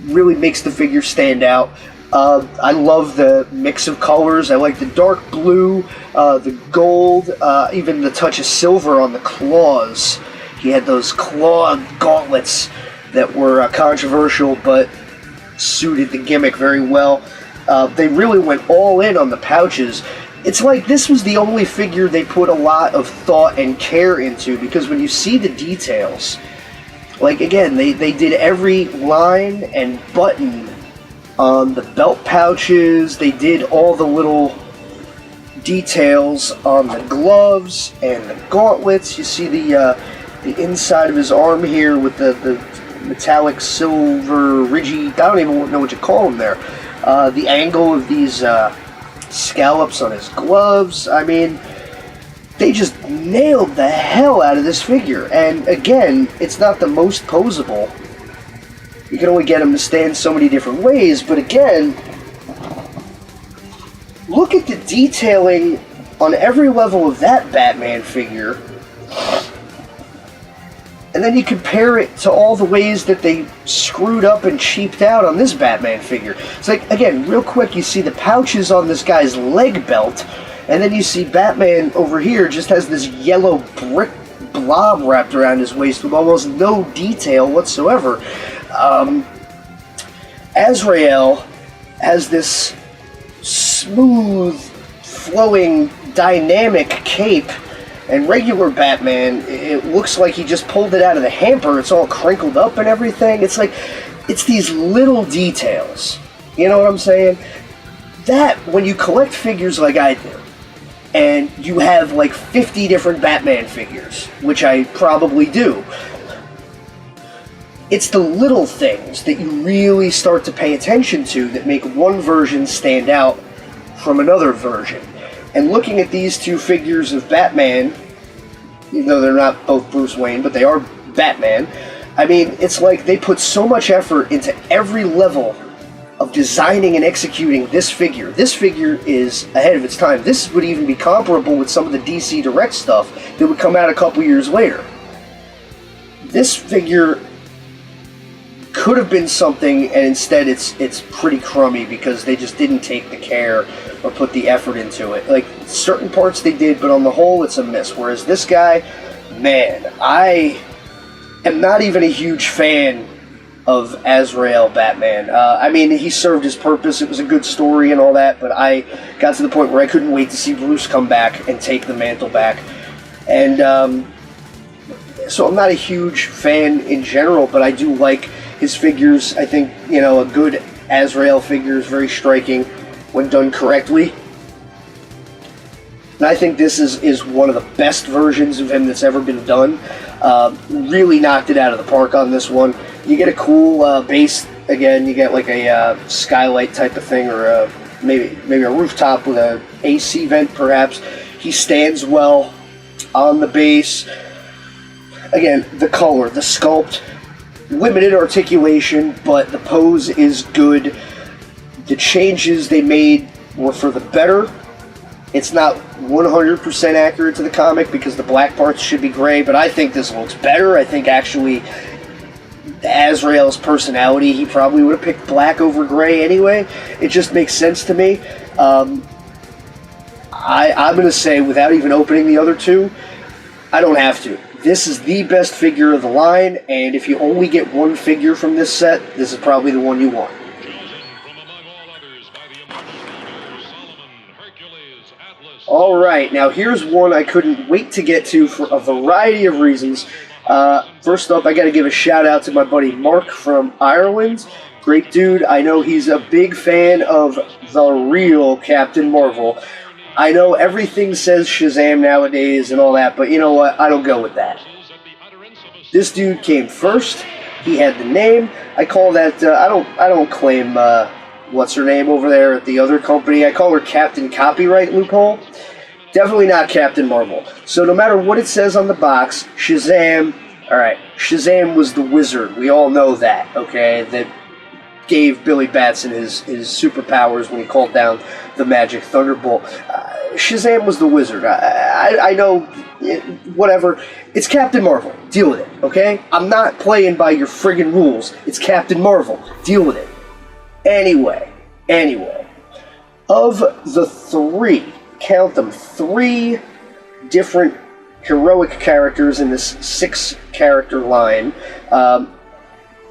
really makes the figure stand out. I love the mix of colors. I like the dark blue, the gold, even the touch of silver on the claws. He had those claw gauntlets that were controversial, but suited the gimmick very well. They really went all in on the pouches. It's like this was the only figure they put a lot of thought and care into, because when you see the details, like again, they did every line and button on the belt pouches. They did all the little details on the gloves and the gauntlets. You see the inside of his arm here with the metallic silver ridgy, I don't even know what you call them there. The angle of these scallops on his gloves. I mean, they just nailed the hell out of this figure. And again, it's not the most posable. You can only get him to stand so many different ways, but again, look at the detailing on every level of that Batman figure. And then you compare it to all the ways that they screwed up and cheaped out on this Batman figure. It's like, again, real quick, you see the pouches on this guy's leg belt, and then you see Batman over here just has this yellow brick blob wrapped around his waist with almost no detail whatsoever. Azrael has this smooth, flowing, dynamic cape. And regular Batman, it looks like he just pulled it out of the hamper. It's all crinkled up and everything. It's like, it's these little details. You know what I'm saying? That, when you collect figures like I do, and you have like 50 different Batman figures, which I probably do, it's the little things that you really start to pay attention to that make one version stand out from another version. And looking at these two figures of Batman, even though they're not both Bruce Wayne, but they are Batman, I mean, it's like they put so much effort into every level of designing and executing this figure. This figure is ahead of its time. This would even be comparable with some of the DC Direct stuff that would come out a couple years later. This figure could have been something, and instead it's pretty crummy because they just didn't take the care or put the effort into it. Like, certain parts they did, but on the whole it's a miss. Whereas this guy, man, I am not even a huge fan of Azrael Batman. I mean, he served his purpose, it was a good story and all that, but I got to the point where I couldn't wait to see Bruce come back and take the mantle back. And so I'm not a huge fan in general, but I do like his figures. I think, you know, a good Azrael figure is very striking when done correctly. And I think this is one of the best versions of him that's ever been done. Really knocked it out of the park on this one. You get a cool base. Again, you get like a skylight type of thing, or maybe a rooftop with a AC vent perhaps. He stands well on the base. Again, the color, the sculpt, limited articulation, but the pose is good. The changes they made were for the better. It's not 100% accurate to the comic because the black parts should be gray, but I think this looks better. I think actually Azrael's personality, he probably would have picked black over gray anyway. It just makes sense to me. I'm going to say, without even opening the other two, I don't have to. This is the best figure of the line, and if you only get one figure from this set, this is probably the one you want. Chosen from among all others by the immortal Solomon, Hercules, Atlas, All right, now here's one I couldn't wait to get to for a variety of reasons. First up, I got to give a shout out to my buddy Mark from Ireland. Great dude. I know he's a big fan of the real Captain Marvel. I know everything says Shazam nowadays and all that, but you know what? I don't go with that. This dude came first. He had the name. I call that. I don't claim. What's her name over there at the other company? I call her Captain Copyright Loophole. Definitely not Captain Marvel. So no matter what it says on the box, Shazam. All right, Shazam was the wizard. We all know that. Okay, that gave Billy Batson his superpowers when he called down the magic thunderbolt. Shazam was the wizard. I know, whatever. It's Captain Marvel. Deal with it, okay? I'm not playing by your friggin' rules. It's Captain Marvel. Deal with it. Anyway. Of the three, count them, three different heroic characters in this 6-character line,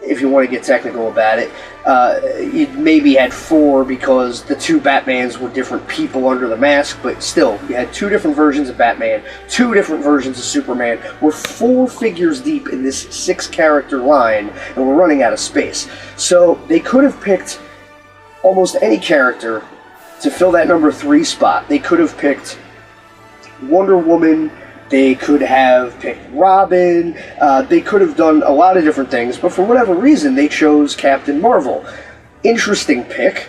if you want to get technical about it. It maybe had 4 because the 2 Batmans were different people under the mask, but still, you had 2 different versions of Batman, 2 different versions of Superman. We're 4 figures deep in this 6-character line, and we're running out of space. So they could have picked almost any character to fill that number 3 spot. They could have picked Wonder Woman. They could have picked Robin. They could have done a lot of different things, but for whatever reason, they chose Captain Marvel. Interesting pick.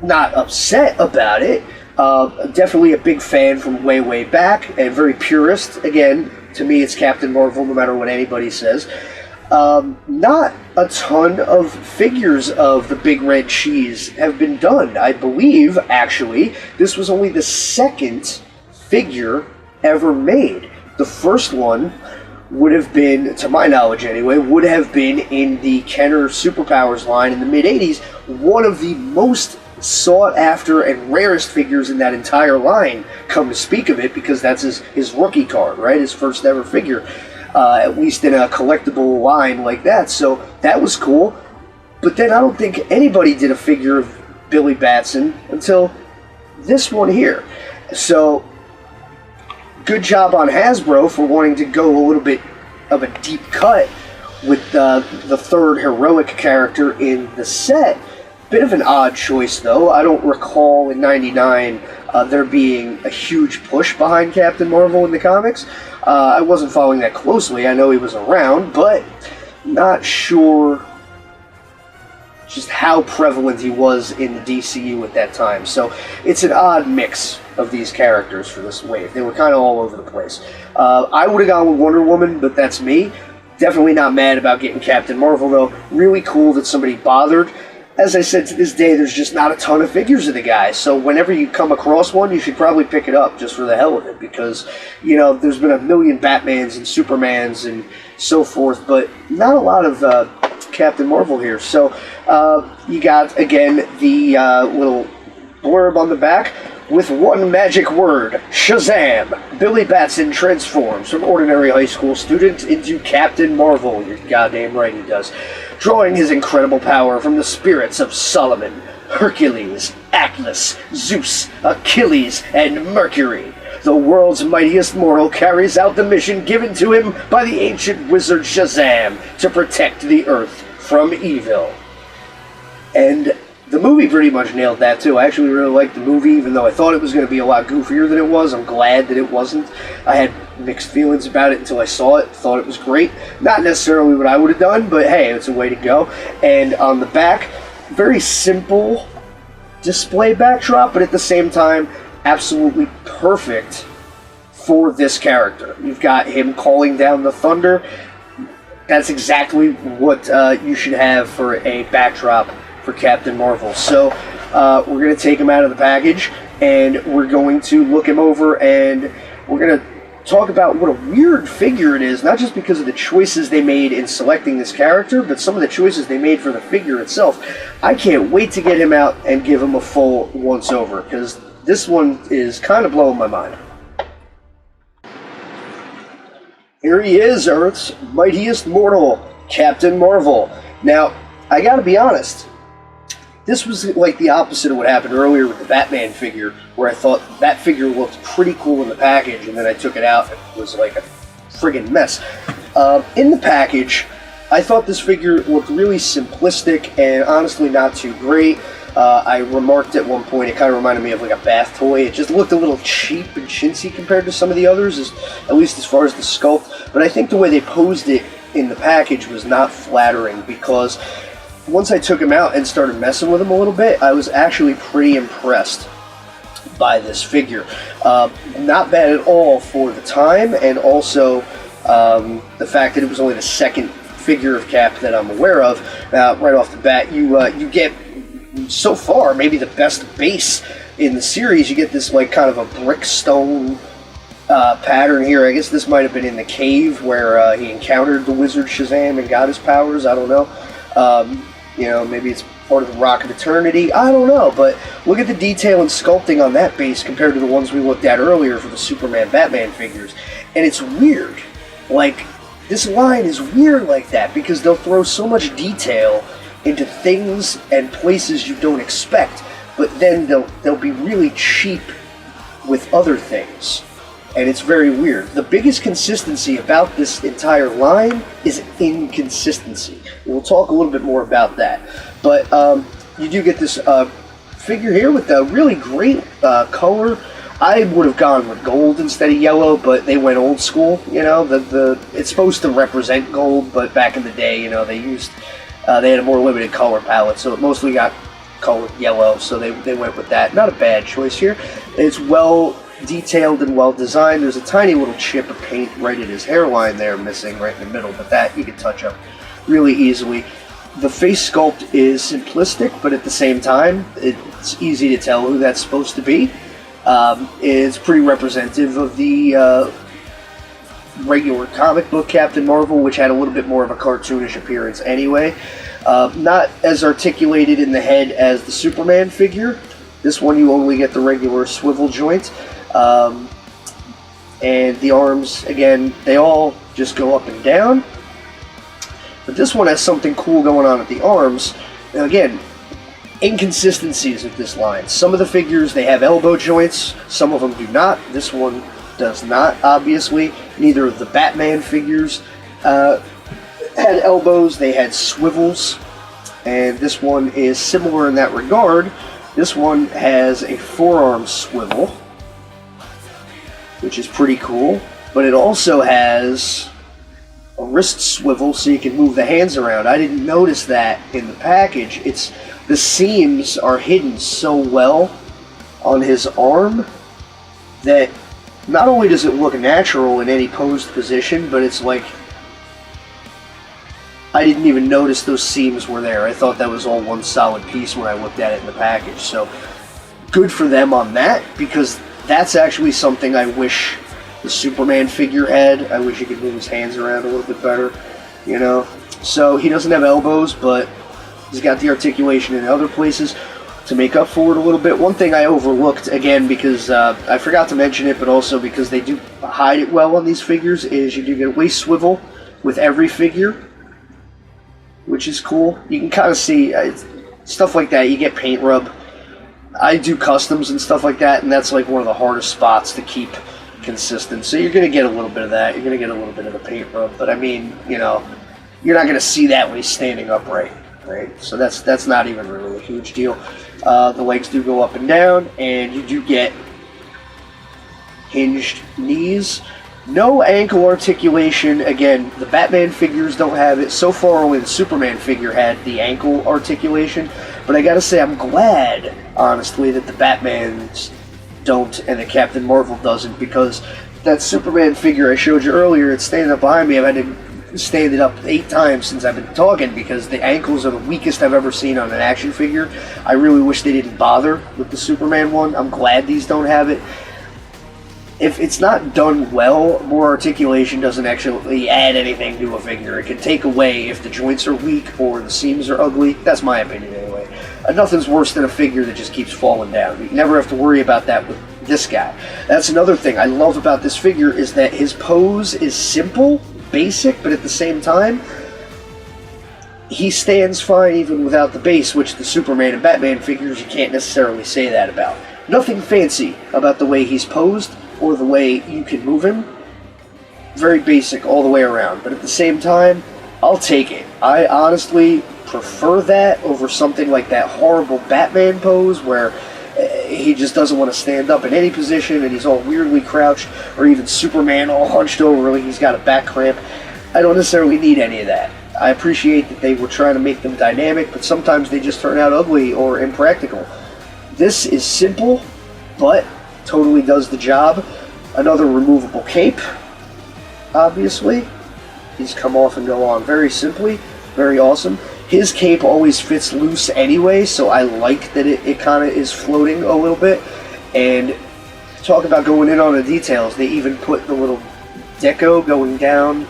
Not upset about it. Definitely a big fan from way, way back, and very purist. Again, to me, it's Captain Marvel, no matter what anybody says. Not a ton of figures of the Big Red Cheese have been done. I believe, actually, this was only the 2nd figure ever made. The first one would have been, to my knowledge anyway, would have been in the Kenner Superpowers line in the mid-'80s, one of the most sought after and rarest figures in that entire line, come to speak of it, because that's his rookie card, right? His first ever figure, at least in a collectible line like that. So that was cool. But then I don't think anybody did a figure of Billy Batson until this one here. So good job on Hasbro for wanting to go a little bit of a deep cut with the 3rd heroic character in the set. Bit of an odd choice, though. I don't recall in '99 there being a huge push behind Captain Marvel in the comics. I wasn't following that closely. I know he was around, but not sure just how prevalent he was in the DCU at that time. So it's an odd mix of these characters for this wave. They were kind of all over the place. I would have gone with Wonder Woman, but that's me. Definitely not mad about getting Captain Marvel, though. Really cool that somebody bothered. As I said, to this day, there's just not a ton of figures of the guy. So whenever you come across one, you should probably pick it up just for the hell of it. Because, you know, there's been a million Batmans and Supermans and so forth, but not a lot of Captain Marvel here. So you got, again, the little blurb on the back. With one magic word, Shazam! Billy Batson transforms from ordinary high school student into Captain Marvel. You're goddamn right he does. Drawing his incredible power from the spirits of Solomon, Hercules, Atlas, Zeus, Achilles, and Mercury. The world's mightiest mortal carries out the mission given to him by the ancient wizard Shazam to protect the Earth from evil. And the movie pretty much nailed that, too. I actually really liked the movie, even though I thought it was going to be a lot goofier than it was. I'm glad that it wasn't. I had mixed feelings about it until I saw it. Thought it was great. Not necessarily what I would have done, but hey, it's a way to go. And on the back, very simple display backdrop, but at the same time, absolutely perfect for this character. You've got him calling down the thunder. That's exactly what you should have for a backdrop for Captain Marvel. So we're going to take him out of the package, and we're going to look him over, and we're going to talk about what a weird figure it is, not just because of the choices they made in selecting this character, but some of the choices they made for the figure itself. I can't wait to get him out and give him a full once-over, because this one is kind of blowing my mind. Here he is, Earth's mightiest mortal, Captain Marvel. Now, I gotta be honest, this was like the opposite of what happened earlier with the Batman figure, where I thought that figure looked pretty cool in the package, and then I took it out and it was like a friggin' mess. In the package, I thought this figure looked really simplistic and honestly not too great. I remarked at one point it kind of reminded me of like a bath toy. It just looked a little cheap and chintzy compared to some of the others, at least as far as the sculpt. But I think the way they posed it in the package was not flattering, because once I took him out and started messing with him a little bit, I was actually pretty impressed by this figure. Not bad at all for the time, and also the fact that it was only the second figure of Cap that I'm aware of. Right off the bat, you get, so far, maybe the best base in the series. You get this like kind of a brick stone pattern here. I guess this might have been in the cave where he encountered the wizard Shazam and got his powers. I don't know. You know, maybe it's part of the Rock of Eternity. I don't know, but look at the detail and sculpting on that base compared to the ones we looked at earlier for the Superman Batman figures. And it's weird. Like, this line is weird like that because they'll throw so much detail into things and places you don't expect, but then they'll be really cheap with other things, and it's very weird. The biggest consistency about this entire line is inconsistency. We'll talk a little bit more about that, but you do get this figure here with a really great color. I would have gone with gold instead of yellow, but they went old school. You know, it's supposed to represent gold, but back in the day, you know, they had a more limited color palette, so it mostly got colored yellow, so they went with that. Not a bad choice here. It's well detailed and well designed. There's a tiny little chip of paint right at his hairline there missing right in the middle, but that you can touch up really easily. The face sculpt is simplistic, but at the same time, it's easy to tell who that's supposed to be. It's pretty representative of the regular comic book Captain Marvel, which had a little bit more of a cartoonish appearance anyway. Not as articulated in the head as the Superman figure. This one you only get the regular swivel joint. And the arms, again, they all just go up and down. But this one has something cool going on at the arms. Now again, inconsistencies with this line. Some of the figures, they have elbow joints. Some of them do not. This one does not, obviously. Neither of the Batman figures had elbows. They had swivels. And this one is similar in that regard. This one has a forearm swivel, which is pretty cool. But it also has a wrist swivel so you can move the hands around. I didn't notice that in the package. The seams are hidden so well on his arm that not only does it look natural in any posed position, but it's like I didn't even notice those seams were there. I thought that was all one solid piece when I looked at it in the package. So good for them on that, because that's actually something I wish the Superman figure had. I wish he could move his hands around a little bit better, you know. So he doesn't have elbows, but he's got the articulation in other places to make up for it a little bit. One thing I overlooked, again, because I forgot to mention it, but also because they do hide it well on these figures, is you do get a waist swivel with every figure, which is cool. You can kind of see stuff like that. You get paint rub. I do customs and stuff like that, and that's like one of the hardest spots to keep consistent. So you're going to get a little bit of that. You're going to get a little bit of the paint rub. But I mean, you know, you're not going to see that when he's standing upright, right? So that's not even really a huge deal. The legs do go up and down, and you do get hinged knees. No ankle articulation. Again, the Batman figures don't have it. So far, only the Superman figure had the ankle articulation. But I gotta say, I'm glad, honestly, that the Batmans don't and the Captain Marvel doesn't, because that Superman figure I showed you earlier, it's standing up behind me. I've had to stand it up 8 times since I've been talking, because the ankles are the weakest I've ever seen on an action figure. I really wish they didn't bother with the Superman one. I'm glad these don't have it. If it's not done well, more articulation doesn't actually add anything to a figure. It can take away if the joints are weak or the seams are ugly. That's my opinion anyway. Nothing's worse than a figure that just keeps falling down. You never have to worry about that with this guy. That's another thing I love about this figure, is that his pose is simple, basic, but at the same time, he stands fine even without the base, which the Superman and Batman figures you can't necessarily say that about. Nothing fancy about the way he's posed or the way you can move him. Very basic all the way around, but at the same time, I'll take it. I honestly prefer that over something like that horrible Batman pose where he just doesn't want to stand up in any position and he's all weirdly crouched, or even Superman all hunched over like he's got a back cramp. I don't necessarily need any of that. I appreciate that they were trying to make them dynamic, but sometimes they just turn out ugly or impractical. This is simple, but totally does the job. Another removable cape, obviously. These come off and go on very simply, very awesome. His cape always fits loose anyway, so I like that it kind of is floating a little bit. And talk about going in on the details, they even put the little deco going down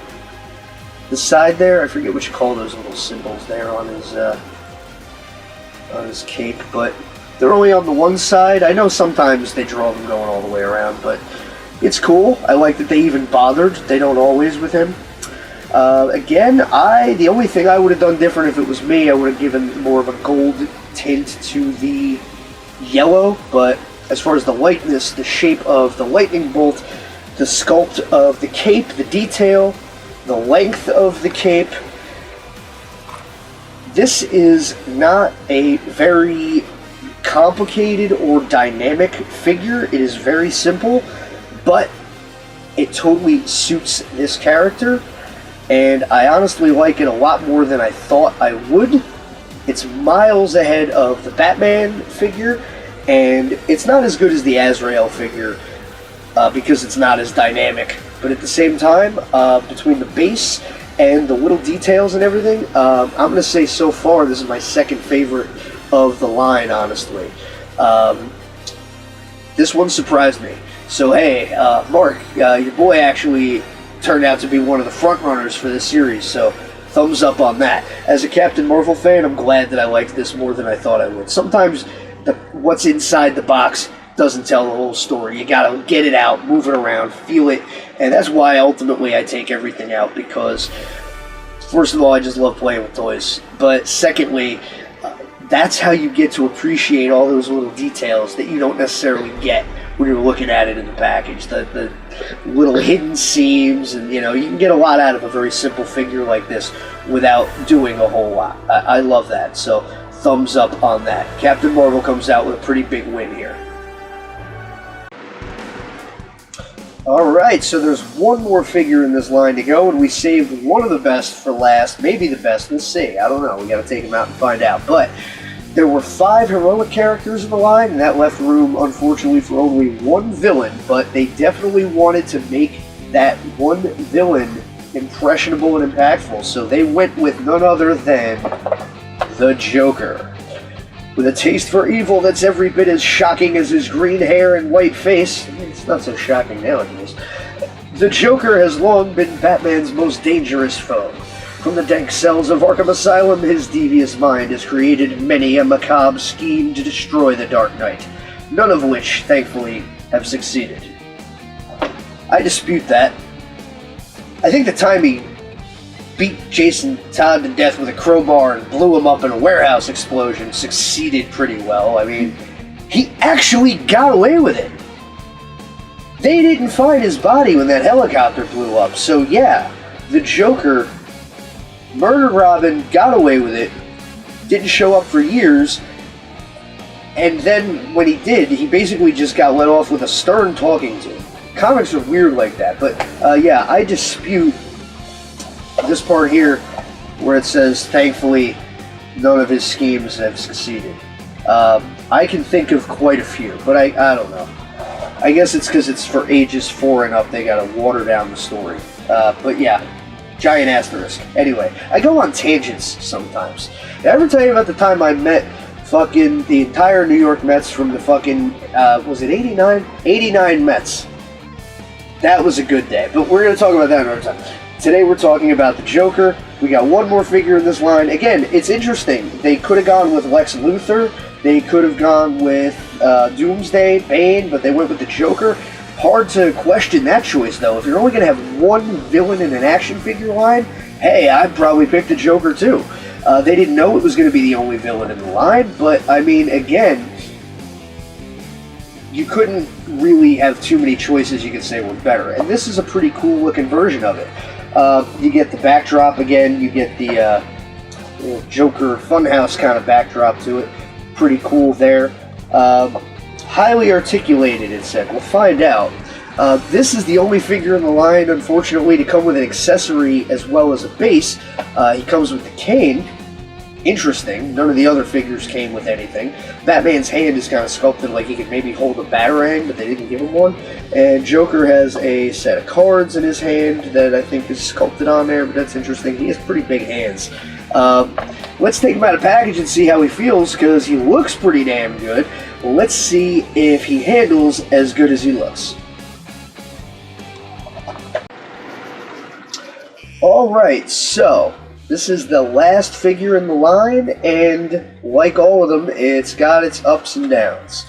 the side there. I forget what you call those little symbols there on his cape, but they're only on the one side. I know sometimes they draw them going all the way around, but it's cool. I like that they even bothered. They don't always with him. Again, the only thing I would have done different if it was me, I would have given more of a gold tint to the yellow, but as far as the lightness, the shape of the lightning bolt, the sculpt of the cape, the detail, the length of the cape, this is not a very complicated or dynamic figure. It is very simple, but it totally suits this character. And I honestly like it a lot more than I thought I would. It's miles ahead of the Batman figure, and it's not as good as the Azrael figure because it's not as dynamic. But at the same time, between the base and the little details and everything, I'm going to say so far this is my second favorite of the line, honestly. This one surprised me. So hey, Mark, your boy actually turned out to be one of the front runners for this series, so thumbs up on that. As a Captain Marvel fan, I'm glad that I liked this more than I thought I would. Sometimes what's inside the box doesn't tell the whole story. You gotta get it out, move it around, feel it, and that's why ultimately I take everything out, because first of all, I just love playing with toys, but secondly, that's how you get to appreciate all those little details that you don't necessarily get when you're looking at it in the package. The little hidden seams, and you can get a lot out of a very simple figure like this without doing a whole lot. I love that, so thumbs up on that. Captain Marvel comes out with a pretty big win here. Alright, so there's one more figure in this line to go, and we saved one of the best for last, maybe the best, we'll see. I don't know, we gotta take him out and find out. But there were 5 heroic characters in the line, and that left room, unfortunately, for only one villain, but they definitely wanted to make that one villain impressionable and impactful, so they went with none other than the Joker. With a taste for evil that's every bit as shocking as his green hair and white face, it's not so shocking nowadays, the Joker has long been Batman's most dangerous foe. From the dank cells of Arkham Asylum, his devious mind has created many a macabre scheme to destroy the Dark Knight, none of which, thankfully, have succeeded. I dispute that. I think the time he beat Jason Todd to death with a crowbar and blew him up in a warehouse explosion succeeded pretty well. I mean, he actually got away with it. They didn't find his body when that helicopter blew up, so yeah, the Joker murdered Robin, got away with it, didn't show up for years, and then when he did, he basically just got let off with a stern talking to. Comics are weird like that, but yeah, I dispute this part here where it says, thankfully, none of his schemes have succeeded. I can think of quite a few, but I don't know. I guess it's because it's for ages 4 and up, they gotta water down the story. But yeah, giant asterisk. Anyway, I go on tangents sometimes. Did I ever tell you about the time I met fucking the entire New York Mets from the fucking, was it 89? 89 Mets. That was a good day, but we're going to talk about that another time. Today we're talking about the Joker. We got one more figure in this line. Again, it's interesting. They could have gone with Lex Luthor. They could have gone with Doomsday, Bane, but they went with the Joker. Hard to question that choice, though. If you're only going to have one villain in an action figure line, hey, I'd probably pick the Joker, too. They didn't know it was going to be the only villain in the line, but I mean, again, you couldn't really have too many choices you could say were better. And this is a pretty cool looking version of it. You get the backdrop again, you get the Joker Funhouse kind of backdrop to it. Pretty cool there. Highly articulated, it said. We'll find out. This is the only figure in the line, unfortunately, to come with an accessory as well as a base. He comes with the cane. Interesting. None of the other figures came with anything. Batman's hand is kind of sculpted like he could maybe hold a batarang, but they didn't give him one. And Joker has a set of cards in his hand that I think is sculpted on there, but that's interesting. He has pretty big hands. Let's take him out of package and see how he feels, because he looks pretty damn good. Let's see if he handles as good as he looks. Alright, so this is the last figure in the line, and like all of them, it's got its ups and downs.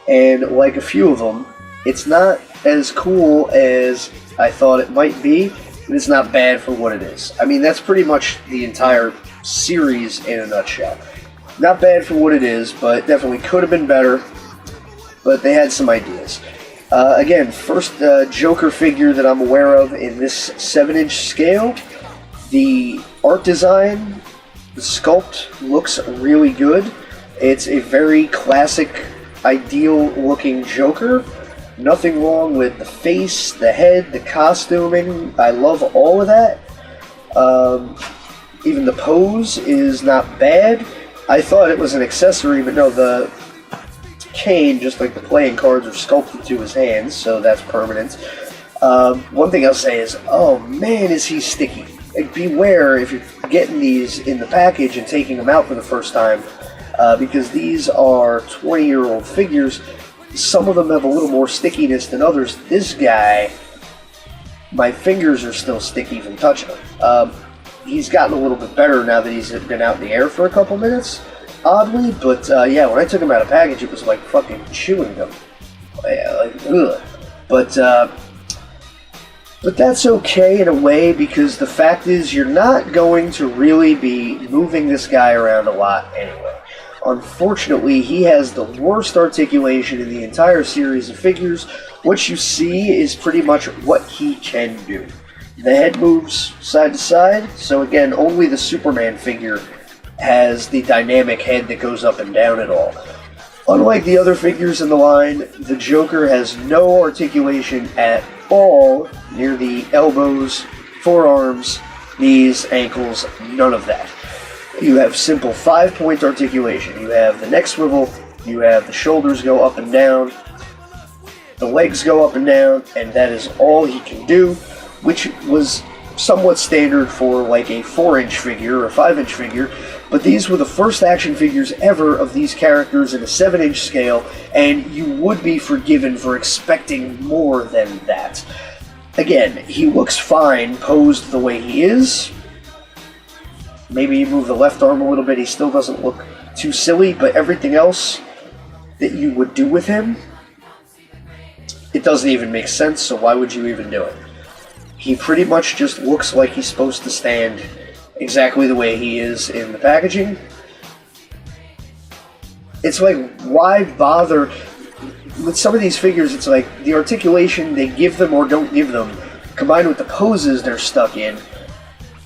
And like a few of them, it's not as cool as I thought it might be, but it's not bad for what it is. I mean, that's pretty much the entire series in a nutshell. Not bad for what it is, but definitely could have been better, but they had some ideas. Again, first Joker figure that I'm aware of in this 7-inch scale. The art design, the sculpt looks really good. It's a very classic, ideal-looking Joker. Nothing wrong with the face, the head, the costuming. I love all of that. Even the pose is not bad. I thought it was an accessory, but no, the cane, just like the playing cards, are sculpted to his hands, so that's permanent. One thing I'll say is, oh man, is he sticky. Beware if you're getting these in the package and taking them out for the first time, because these are 20-year-old figures. Some of them have a little more stickiness than others. This guy, my fingers are still sticky from touching him. He's gotten a little bit better now that he's been out in the air for a couple minutes, oddly, but yeah, when I took him out of package, it was like fucking chewing gum. Like, ugh. But that's okay in a way, because the fact is you're not going to really be moving this guy around a lot anyway. Unfortunately, he has the worst articulation in the entire series of figures. What you see is pretty much what he can do. The head moves side to side, so again, only the Superman figure has the dynamic head that goes up and down at all. Unlike the other figures in the line, the Joker has no articulation at all near the elbows, forearms, knees, ankles, none of that. You have simple 5-point articulation. You have the neck swivel, you have the shoulders go up and down, the legs go up and down, and that is all he can do, which was somewhat standard for like a 4-inch figure or a 5-inch figure, but these were the first action figures ever of these characters in a 7-inch scale, and you would be forgiven for expecting more than that. Again, he looks fine posed the way he is. Maybe you move the left arm a little bit, he still doesn't look too silly, but everything else that you would do with him, it doesn't even make sense, so why would you even do it? He pretty much just looks like he's supposed to stand exactly the way he is in the packaging. It's like, why bother? With some of these figures, it's like the articulation they give them or don't give them, combined with the poses they're stuck in,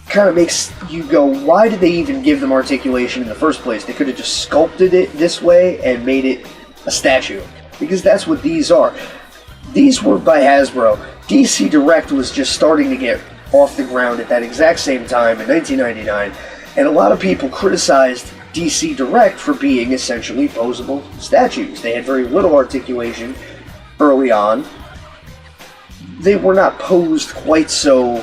kind of makes you go, why did they even give them articulation in the first place? They could have just sculpted it this way and made it a statue, because that's what these are. These were by Hasbro. DC Direct was just starting to get off the ground at that exact same time in 1999, and a lot of people criticized DC Direct for being essentially posable statues. They had very little articulation early on. They were not posed quite so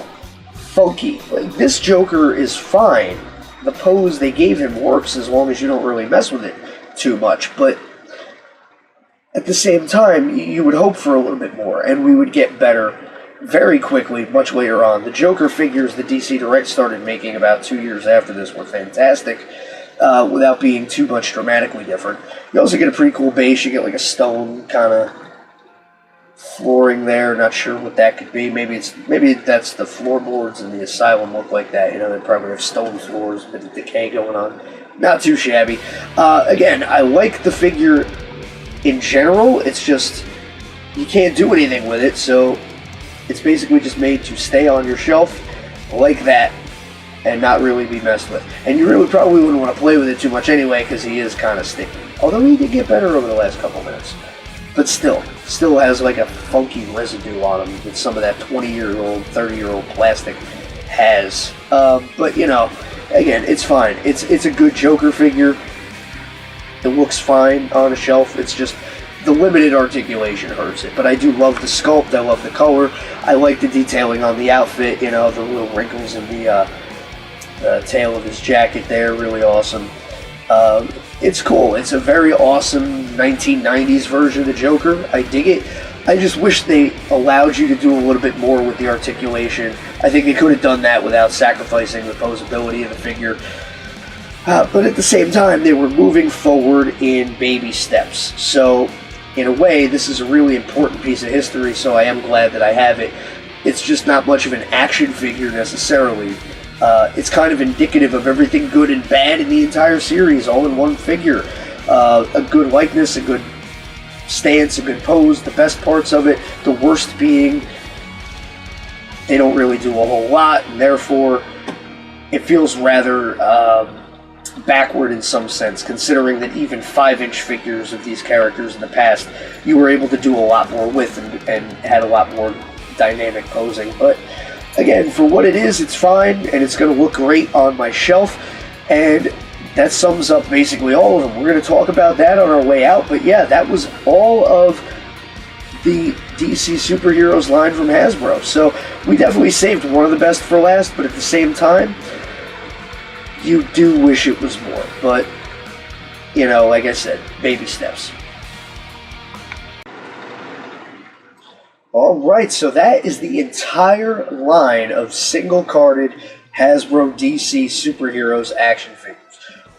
funky. Like, this Joker is fine. The pose they gave him works as long as you don't really mess with it too much, but at the same time, you would hope for a little bit more, and we would get better very quickly, much later on. The Joker figures that DC Direct started making about 2 years after this were fantastic, without being too much dramatically different. You also get a pretty cool base. You get like a stone kind of flooring there. Not sure what that could be. Maybe that's the floorboards in the asylum look like that. You know, they probably have stone floors, a bit of decay going on. Not too shabby. Again, I like the figure in general. It's just you can't do anything with it, so it's basically just made to stay on your shelf like that and not really be messed with. And you really probably wouldn't want to play with it too much anyway because he is kind of sticky. Although he did get better over the last couple minutes. But still has like a funky residue on him that some of that 20-year-old, 30-year-old plastic has. But, you know, again, it's fine. It's a good Joker figure. It looks fine on a shelf. It's just the limited articulation hurts it. But I do love the sculpt. I love the color. I like the detailing on the outfit. You know, the little wrinkles in the tail of his jacket there. Really awesome. It's cool. It's a very awesome 1990s version of the Joker. I dig it. I just wish they allowed you to do a little bit more with the articulation. I think they could have done that without sacrificing the posability of the figure. But at the same time, they were moving forward in baby steps. So, in a way, this is a really important piece of history, so I am glad that I have it. It's just not much of an action figure necessarily. It's kind of indicative of everything good and bad in the entire series, all in one figure. A good likeness, a good stance, a good pose, the best parts of it, the worst being they don't really do a whole lot, and therefore it feels rather backward in some sense, considering that even 5-inch figures of these characters in the past, you were able to do a lot more with and had a lot more dynamic posing. But again, for what it is, it's fine, and it's going to look great on my shelf, and that sums up basically all of them. We're going to talk about that on our way out, but yeah, that was all of the DC Superheroes line from Hasbro. So we definitely saved one of the best for last, but at the same time, you do wish it was more. But, you know, like I said, baby steps. Alright, so that is the entire line of single-carded Hasbro DC Superheroes action figures.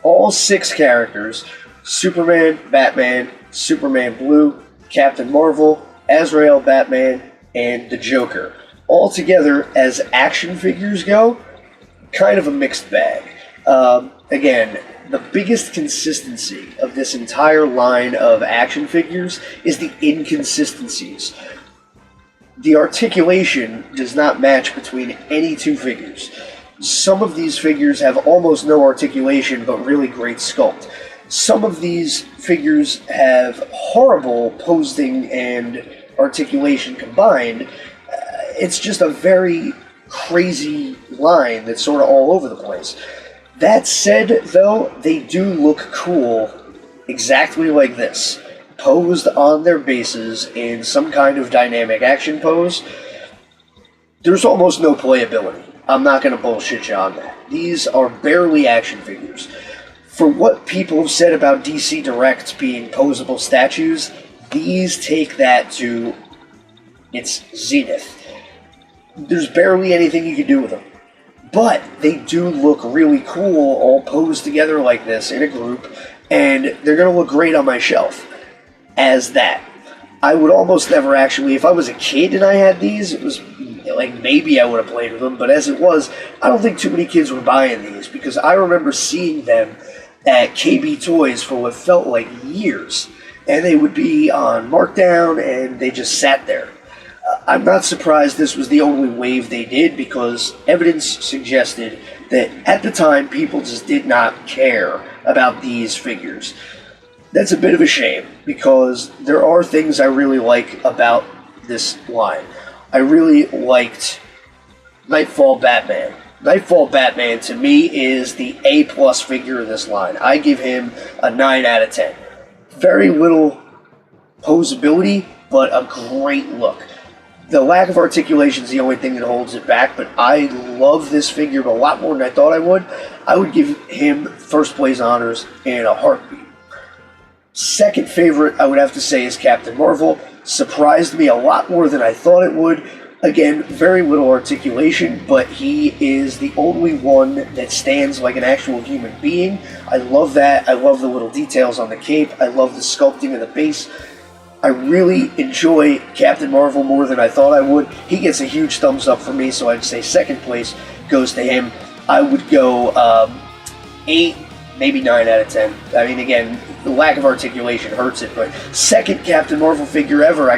All 6 characters, Superman, Batman, Superman Blue, Captain Marvel, Azrael Batman, and the Joker. All together, as action figures go, kind of a mixed bag. Again, the biggest consistency of this entire line of action figures is the inconsistencies. The articulation does not match between any two figures. Some of these figures have almost no articulation, but really great sculpt. Some of these figures have horrible posing and articulation combined. It's just a very crazy line that's sort of all over the place. That said, though, they do look cool exactly like this. Posed on their bases in some kind of dynamic action pose. There's almost no playability. I'm not going to bullshit you on that. These are barely action figures. For what people have said about DC Direct being posable statues, these take that to its zenith. There's barely anything you can do with them. But they do look really cool all posed together like this in a group, and they're going to look great on my shelf as that. I would almost never actually, if I was a kid and I had these, it was like maybe I would have played with them, but as it was, I don't think too many kids were buying these because I remember seeing them at KB Toys for what felt like years, and they would be on markdown and they just sat there. I'm not surprised this was the only wave they did because evidence suggested that at the time people just did not care about these figures. That's a bit of a shame because there are things I really like about this line. I really liked Nightfall Batman. Nightfall Batman to me is the A+ figure of this line. I give him a 9 out of 10. Very little posability, but a great look. The lack of articulation is the only thing that holds it back, but I love this figure a lot more than I thought I would. I would give him first place honors in a heartbeat. Second favorite, I would have to say, is Captain Marvel. Surprised me a lot more than I thought it would. Again, very little articulation, but he is the only one that stands like an actual human being. I love that. I love the little details on the cape. I love the sculpting of the base. I really enjoy Captain Marvel more than I thought I would. He gets a huge thumbs up for me, so I'd say second place goes to him. I would go 8, maybe 9 out of 10. I mean, again, the lack of articulation hurts it, but second Captain Marvel figure ever.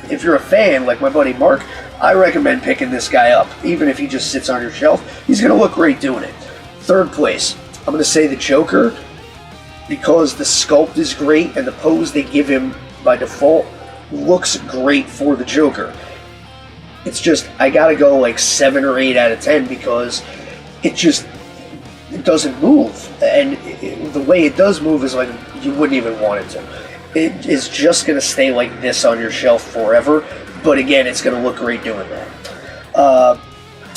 If you're a fan, like my buddy Mark, I recommend picking this guy up. Even if he just sits on your shelf, he's going to look great doing it. Third place, I'm going to say the Joker, because the sculpt is great and the pose they give him by default looks great for the Joker. It's just, I gotta go like 7 or 8 out of 10 because it doesn't move. And the way it does move is like you wouldn't even want it to. It is just gonna stay like this on your shelf forever, but again, it's gonna look great doing that.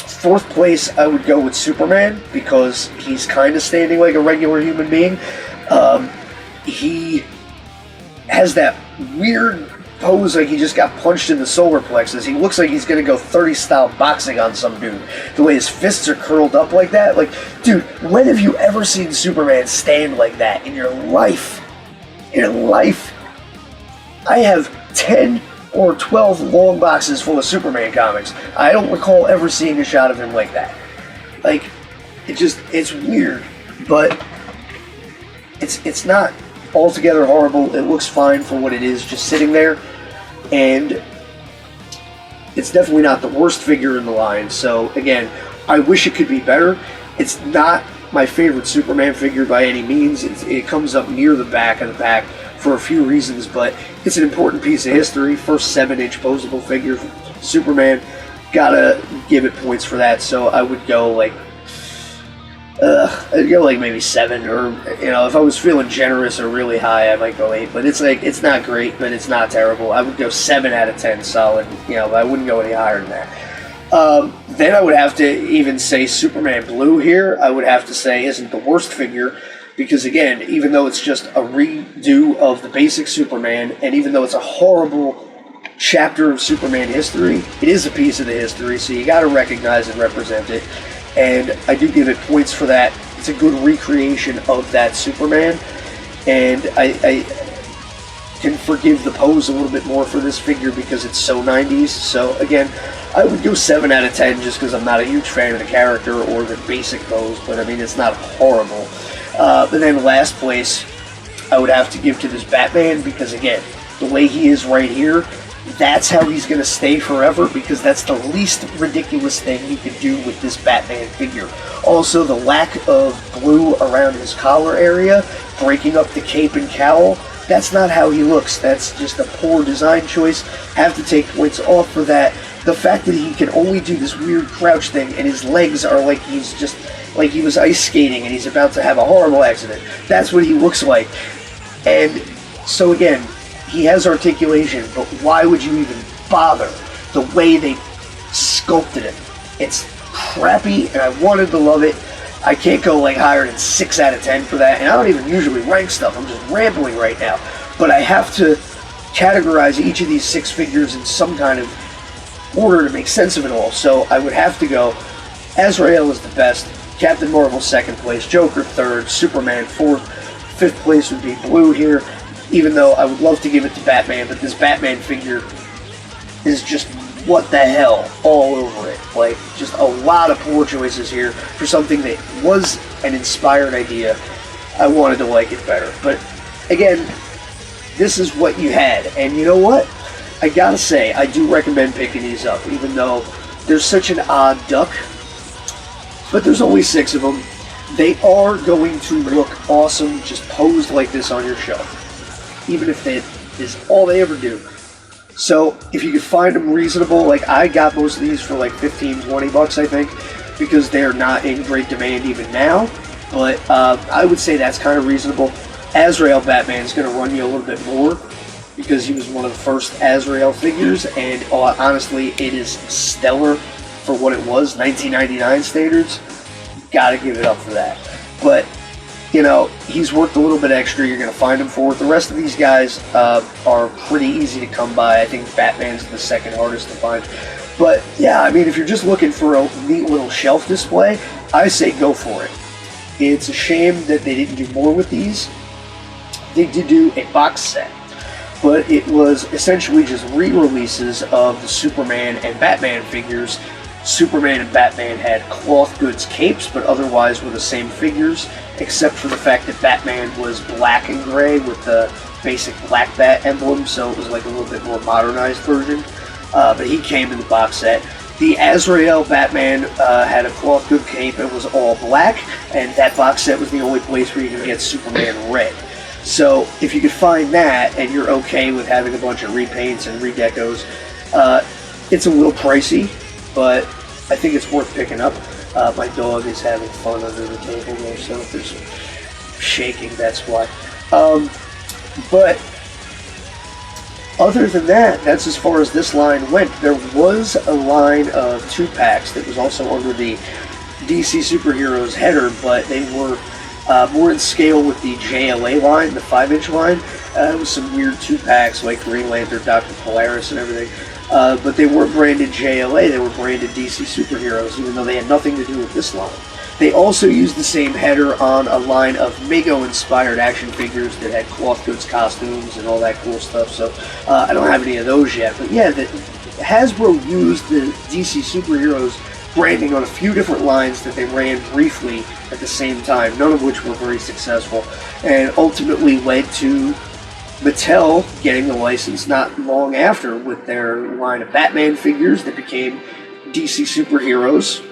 Fourth place, I would go with Superman because he's kind of standing like a regular human being. He has that weird pose like he just got punched in the solar plexus. He looks like he's gonna go 30 style boxing on some dude. The way his fists are curled up like that. Like, dude, when have you ever seen Superman stand like that in your life? In your life? I have 10 or 12 long boxes full of Superman comics. I don't recall ever seeing a shot of him like that. Like, it's weird, but it's not altogether horrible. It looks fine for what it is, just sitting there, and it's definitely not the worst figure in the line. So again, I wish it could be better. It's not my favorite Superman figure by any means. It comes up near the back of the pack for a few reasons, but it's an important piece of history. First 7-inch posable figure, Superman. Gotta give it points for that. So I would go like I'd go like maybe 7, or if I was feeling generous or really high, I might go 8. But it's not great, but it's not terrible. I would go 7 out of 10 solid. But I wouldn't go any higher than that. Then I would have to even say Superman Blue here. I would have to say isn't the worst figure, because again, even though it's just a redo of the basic Superman, and even though it's a horrible chapter of Superman history, it is a piece of the history, so you got to recognize and represent it. And I do give it points for that. It's a good recreation of that Superman, and I can forgive the pose a little bit more for this figure because it's so 90s. So again, I would go 7 out of 10 just because I'm not a huge fan of the character or the basic pose, but I mean, it's not horrible. And then last place, I would have to give to this Batman because again, the way he is right here, that's how he's going to stay forever, because that's the least ridiculous thing you could do with this Batman figure. Also, the lack of blue around his collar area, breaking up the cape and cowl, that's not how he looks. That's just a poor design choice. Have to take points off for that. The fact that he can only do this weird crouch thing and his legs are like he's just like he was ice skating and he's about to have a horrible accident. That's what he looks like. And so again, he has articulation, but why would you even bother? The way they sculpted him, it's crappy, and I wanted to love it. I can't go like higher than 6 out of 10 for that, and I don't even usually rank stuff. I'm just rambling right now. But I have to categorize each of these 6 figures in some kind of order to make sense of it all. So I would have to go Azrael is the best, Captain Marvel 2nd place, Joker 3rd, Superman 4th, 5th place would be Blue here. Even though I would love to give it to Batman, but this Batman figure is just what the hell all over it. Like, just a lot of poor choices here for something that was an inspired idea. I wanted to like it better. But again, this is what you had. And you know what? I gotta say, I do recommend picking these up, even though there's such an odd duck. But there's only 6 of them. They are going to look awesome just posed like this on your shelf, even if that is all they ever do. So if you could find them reasonable, like I got most of these for like 15, 20 bucks, I think, because they're not in great demand even now. But I would say that's kind of reasonable. Azrael Batman is going to run you a little bit more because he was one of the first Azrael figures, and honestly, it is stellar for what it was, 1999 standards. Gotta give it up for that. But he's worth a little bit extra. You're going to find him for it. The rest of these guys are pretty easy to come by. I think Batman's the second hardest to find. But yeah, I mean, if you're just looking for a neat little shelf display, I say go for it. It's a shame that they didn't do more with these. They did do a box set. but it was essentially just re-releases of the Superman and Batman figures. Superman and Batman had cloth goods capes, but otherwise were the same figures, except for the fact that Batman was black and gray with the basic black bat emblem, so it was like a little bit more modernized version. But he came in the box set. The Azrael Batman had a cloth good cape and was all black, and that box set was the only place where you could get Superman red. So if you could find that, and you're okay with having a bunch of repaints and redecos, it's a little pricey, but I think it's worth picking up. My dog is having fun under the table there, so if there's shaking, that's why. But other than that, that's as far as this line went. There was a line of 2-packs that was also under the DC Superheroes header, but they were more in scale with the JLA line, the 5-inch line. It was some weird 2-packs like Green Lantern, Dr. Polaris, and everything. But they weren't branded JLA, they were branded DC Superheroes, even though they had nothing to do with this line. They also used the same header on a line of Mego-inspired action figures that had cloth goods costumes and all that cool stuff, so I don't have any of those yet. But yeah, Hasbro used the DC Superheroes branding on a few different lines that they ran briefly at the same time, none of which were very successful, and ultimately led to Mattel getting the license not long after with their line of Batman figures that became DC Superheroes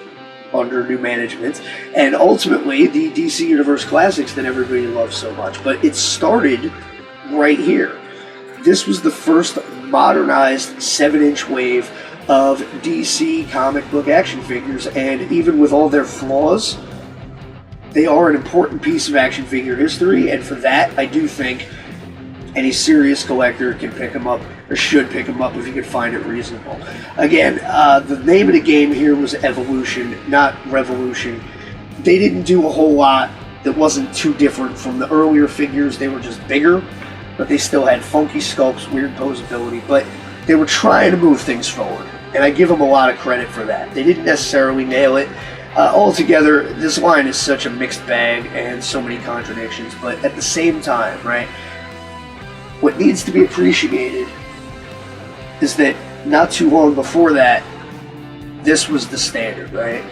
under new management, and ultimately the DC Universe Classics that everybody loves so much. But it started right here. This was the first modernized 7-inch wave of DC comic book action figures, and even with all their flaws, they are an important piece of action figure history, and for that, I do think any serious collector can pick them up, or should pick them up if you can find it reasonable. Again, the name of the game here was Evolution, not Revolution. They didn't do a whole lot that wasn't too different from the earlier figures. They were just bigger, but they still had funky sculpts, weird posability, but they were trying to move things forward, and I give them a lot of credit for that. They didn't necessarily nail it. Altogether, this line is such a mixed bag and so many contradictions, but at the same time, right, what needs to be appreciated is that not too long before that, this was the standard, right?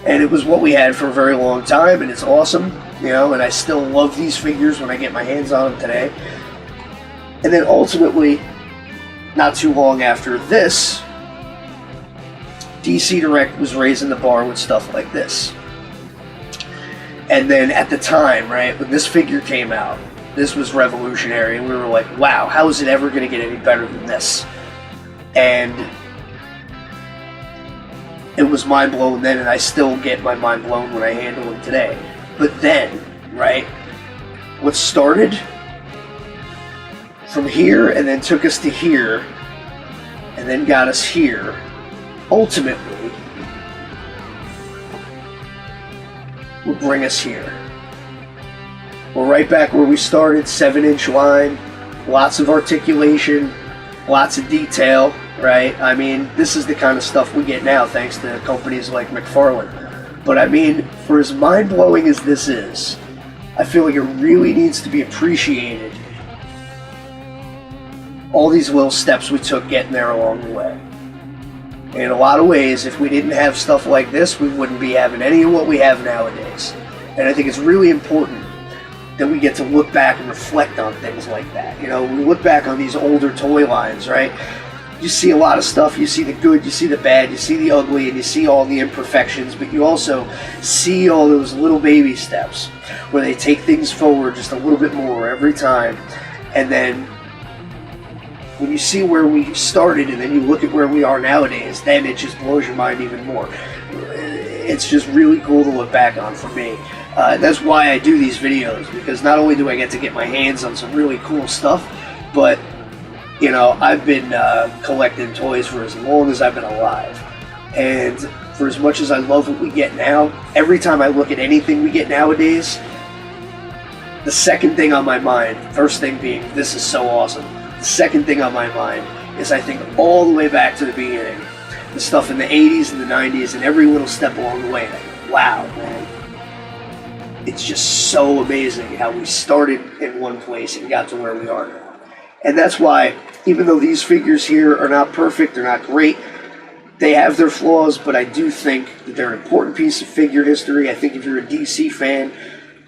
And it was what we had for a very long time, and it's awesome, you know, and I still love these figures when I get my hands on them today. And then ultimately, not too long after this, DC Direct was raising the bar with stuff like this. And then at the time, right, when this figure came out, this was revolutionary, and we were like, wow, how is it ever going to get any better than this? And it was mind-blowing then, and I still get my mind blown when I handle them today. But then, right, what started from here and then took us to here, and then got us here, ultimately will bring us here. We're right back where we started, 7-inch line, lots of articulation, lots of detail, right? I mean, this is the kind of stuff we get now thanks to companies like McFarlane. But I mean, for as mind-blowing as this is, I feel like it really needs to be appreciated, all these little steps we took getting there along the way. In a lot of ways, if we didn't have stuff like this, we wouldn't be having any of what we have nowadays. And I think it's really important that we get to look back and reflect on things like that. You know, we look back on these older toy lines, right? You see a lot of stuff. You see the good, you see the bad, you see the ugly, and you see all the imperfections, but you also see all those little baby steps where they take things forward just a little bit more every time. And then when you see where we started and then you look at where we are nowadays, then it just blows your mind even more. It's just really cool to look back on for me. That's why I do these videos, because not only do I get to get my hands on some really cool stuff, but, you know, I've been collecting toys for as long as I've been alive. And for as much as I love what we get now, every time I look at anything we get nowadays, the second thing on my mind, first thing being, this is so awesome. The second thing on my mind is I think all the way back to the beginning. The stuff in the 80s and the 90s and every little step along the way. Like, wow, man. It's just so amazing how we started in one place and got to where we are now. And that's why, even though these figures here are not perfect, they're not great, they have their flaws, but I do think that they're an important piece of figure history. I think if you're a DC fan,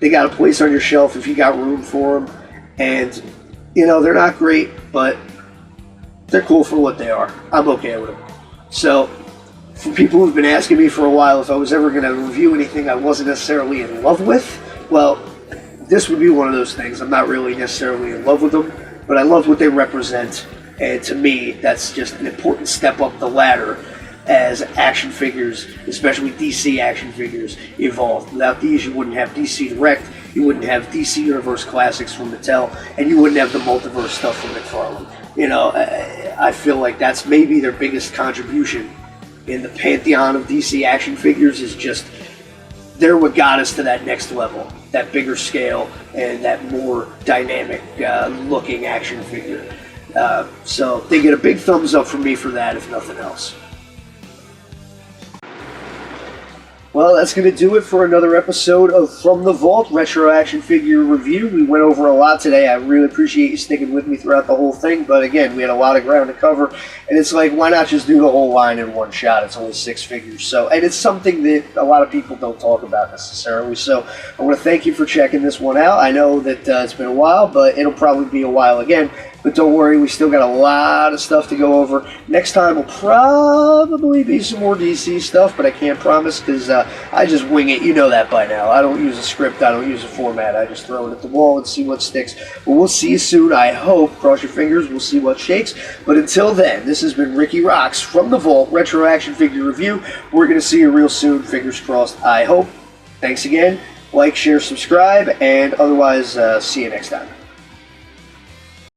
they got a place on your shelf if you got room for them. And, you know, they're not great, but they're cool for what they are. I'm okay with them. So, for people who've been asking me for a while if I was ever going to review anything I wasn't necessarily in love with, well, this would be one of those things. I'm not really necessarily in love with them, but I love what they represent. And to me, that's just an important step up the ladder as action figures, especially DC action figures, evolve. Without these, you wouldn't have DC Direct, you wouldn't have DC Universe Classics from Mattel, and you wouldn't have the multiverse stuff from McFarlane. You know, I feel like that's maybe their biggest contribution in the pantheon of DC action figures, is just they're what got us to that next level, that bigger scale and that more dynamic looking action figure. So they get a big thumbs up from me for that, if nothing else. Well, that's going to do it for another episode of From the Vault Retro Action Figure Review. We went over a lot today. I really appreciate you sticking with me throughout the whole thing. But again, we had a lot of ground to cover. And it's like, why not just do the whole line in one shot? It's only 6 figures. So, and it's something that a lot of people don't talk about necessarily. So I want to thank you for checking this one out. I know that it's been a while, but it'll probably be a while again. But don't worry, we still got a lot of stuff to go over. Next time will probably be some more DC stuff, but I can't promise because I just wing it. You know that by now. I don't use a script. I don't use a format. I just throw it at the wall and see what sticks. But we'll see you soon, I hope. Cross your fingers. We'll see what shakes. But until then, this has been Rikki Roxx from the Vault Retro Action Figure Review. We're going to see you real soon. Fingers crossed, I hope. Thanks again. Like, share, subscribe, and otherwise, see you next time.